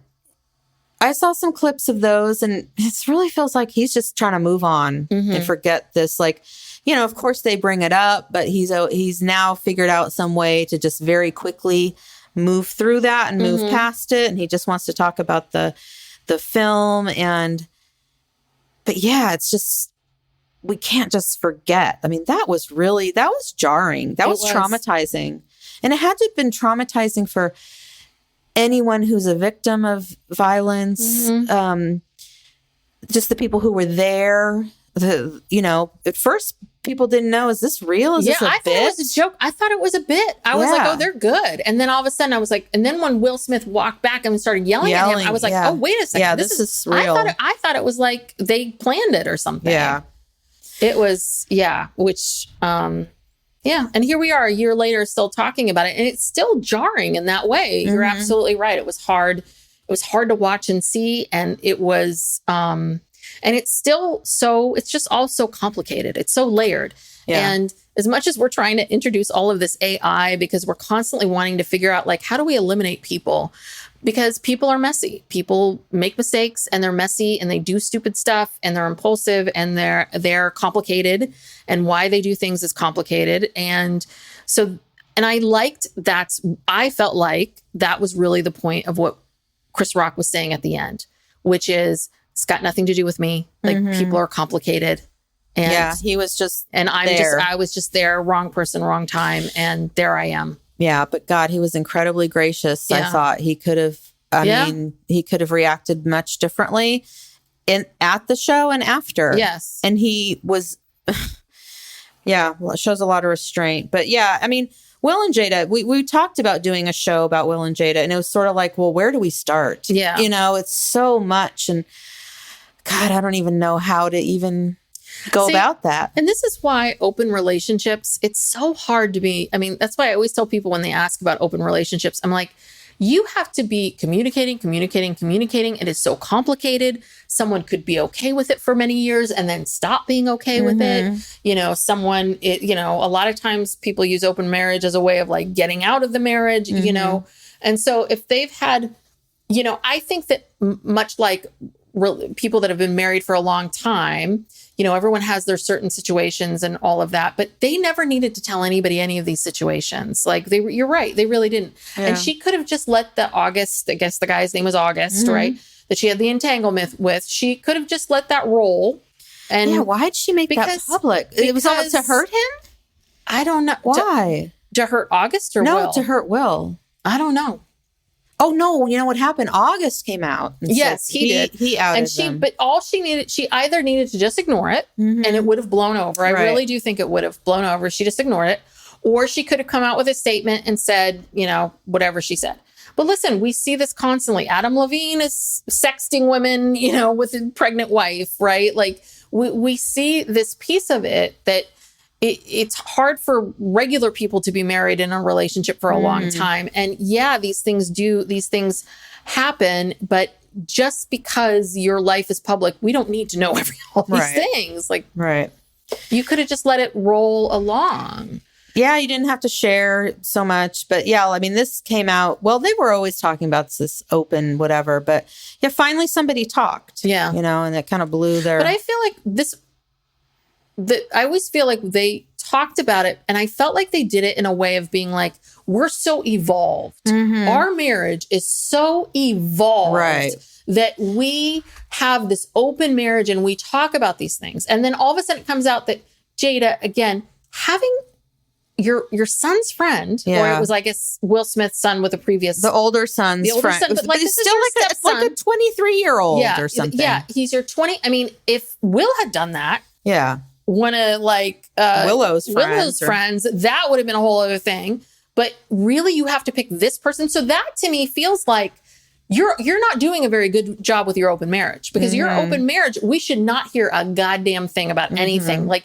I saw some clips of those, and it really feels like he's just trying to move on and forget this. Like, you know, of course they bring it up, but he's now figured out some way to just very quickly move through that and move past it. And he just wants to talk about the film. But yeah, it's just, we can't just forget. I mean, that was jarring. That was traumatizing. And it had to have been traumatizing for anyone who's a victim of violence. Just the people who were there. At first people didn't know, is this real? Is this a bit? I thought it was a joke. I thought it was a bit. I was like, oh, they're good. And then all of a sudden I was like, and then when Will Smith walked back and started yelling at him, I was like, oh, wait a second. Yeah, this is real. I thought it was like they planned it or something. Yeah. It was, which, and here we are a year later still talking about it. And it's still jarring in that way. You're absolutely right. It was hard. It was hard to watch and see. And it was, and it's still it's just all so complicated. It's so layered. Yeah. And as much as we're trying to introduce all of this AI, because we're constantly wanting to figure out, like, how do we eliminate people? Because people are messy. People make mistakes and they're messy and they do stupid stuff and they're impulsive and they're complicated, and why they do things is complicated. And so, and I felt like that was really the point of what Chris Rock was saying at the end, which is, it's got nothing to do with me. Like, people are complicated. And he was just, and I was just there, wrong person, wrong time. And there I am. Yeah. But God, he was incredibly gracious. Yeah. I thought he could have, he could have reacted much differently at the show and after. Yes. And he was, well, it shows a lot of restraint. But yeah, I mean, Will and Jada, we talked about doing a show about Will and Jada, and it was sort of like, well, where do we start? Yeah. You know, it's so much. And God, I don't even know how to even go about that. And this is why open relationships, it's so hard to be. I mean, that's why I always tell people when they ask about open relationships, I'm like, you have to be communicating. It is so complicated. Someone could be okay with it for many years and then stop being okay with it. You know, a lot of times people use open marriage as a way of like getting out of the marriage, you know? And so if they've had, you know, I think that much like people that have been married for a long time, you know, everyone has their certain situations and all of that, but they never needed to tell anybody any of these situations. Like you're right. They really didn't. Yeah. And she could have just let the August, I guess the guy's name was August, right? That she had the entanglement with. She could have just let that roll. And yeah, why'd she make that public? It was almost to hurt him? I don't know. Why? To hurt August or Will? No, to hurt Will. I don't know. Oh, no. You know what happened? August came out. Yes, he did. He outed them. But all she either needed to just ignore it and it would have blown over. I really do think it would have blown over. She just ignored it. Or she could have come out with a statement and said, you know, whatever she said. But listen, we see this constantly. Adam Levine is sexting women, you know, with a pregnant wife, right? Like we see this piece of it that it's hard for regular people to be married in a relationship for a long time. And yeah, these things happen, but just because your life is public, we don't need to know all these things. Like, you could have just let it roll along. Yeah, you didn't have to share so much. But yeah, I mean, this came out, well, they were always talking about this open whatever, but yeah, finally somebody talked. Yeah. You know, and it kind of blew their... But I feel like I always feel like they talked about it and I felt like they did it in a way of being like, we're so evolved. Our marriage is so evolved that we have this open marriage and we talk about these things. And then all of a sudden it comes out that Jada, again, having your son's friend, or it was, I guess, Will Smith's son with the older son's friend. Son, but like, he's still like a 23-year-old or something. Yeah, he's your 20. I mean, if Will had done that, one of like Willow's friends, that would have been a whole other thing. But really, you have to pick this person. So that to me feels like you're not doing a very good job with your open marriage, because your open marriage, we should not hear a goddamn thing about anything. Like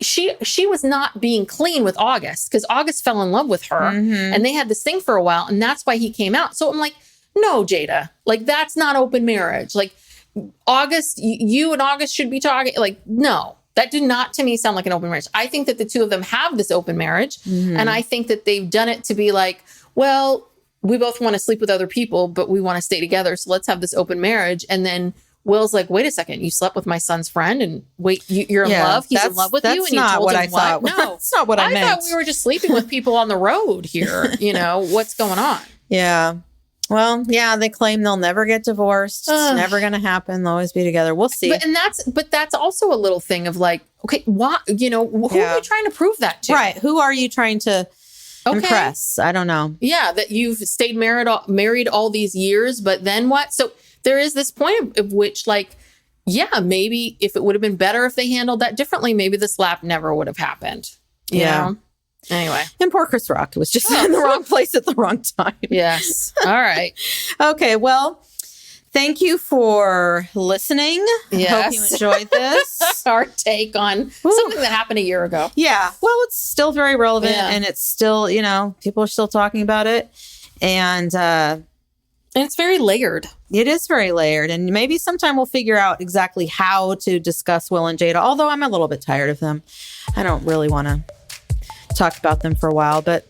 she was not being clean with August, because August fell in love with her and they had this thing for a while, and that's why he came out. So I'm like, no, Jada, like that's not open marriage. Like August, you and August should be talking. Like, no. That did not, to me, sound like an open marriage. I think that the two of them have this open marriage. And I think that they've done it to be like, well, we both want to sleep with other people, but we want to stay together. So let's have this open marriage. And then Will's like, wait a second, you slept with my son's friend, and wait, you're in love? He's in love with you? And not you told what him I thought. No, that's not what I meant. I thought we were just sleeping with people on the road here. You know, what's going on? Yeah. Well, yeah, they claim they'll never get divorced. It's never going to happen. They'll always be together. We'll see. But that's also a little thing of like, okay, what, you know, who are you trying to prove that to? Right. Who are you trying to impress? I don't know. Yeah, that you've stayed married all these years, but then what? So there is this point of which, like, yeah, maybe if it would have been better if they handled that differently, maybe the slap never would have happened. You know? Anyway. And poor Chris Rock was just in the wrong place at the wrong time. Yes. All right. Okay. Well, thank you for listening. Yes. Hope you enjoyed this. Our take on something that happened a year ago. Yeah. Well, it's still very relevant and it's still, you know, people are still talking about it. And it's very layered. It is very layered. And maybe sometime we'll figure out exactly how to discuss Will and Jada, although I'm a little bit tired of them. I don't really want to talk about them for a while, but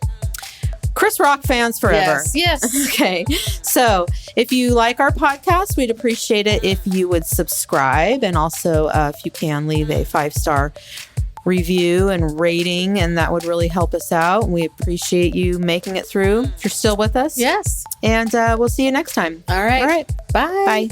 Chris Rock fans forever. Yes. Okay. So if you like our podcast, we'd appreciate it if you would subscribe, and also if you can leave a 5-star review and rating, and that would really help us out. We appreciate you making it through if you're still with us. Yes. And we'll see you next time. All right. All right. Bye. Bye.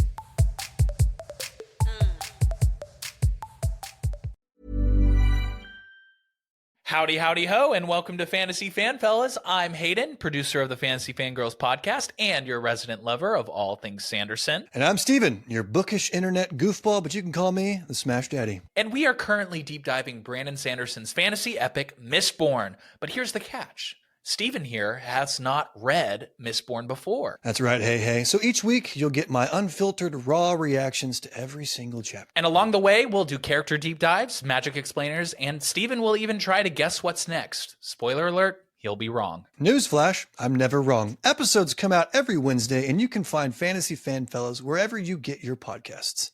Howdy, howdy, ho, and welcome to Fantasy Fan Fellas. I'm Hayden, producer of the Fantasy Fangirls podcast and your resident lover of all things Sanderson. And I'm Steven, your bookish internet goofball, but you can call me the Smash Daddy. And we are currently deep diving Brandon Sanderson's fantasy epic, Mistborn. But here's the catch. Steven here has not read Mistborn before. That's right, hey. So each week, you'll get my unfiltered, raw reactions to every single chapter. And along the way, we'll do character deep dives, magic explainers, and Steven will even try to guess what's next. Spoiler alert, he'll be wrong. Newsflash, I'm never wrong. Episodes come out every Wednesday, and you can find Fantasy Fan Fellows wherever you get your podcasts.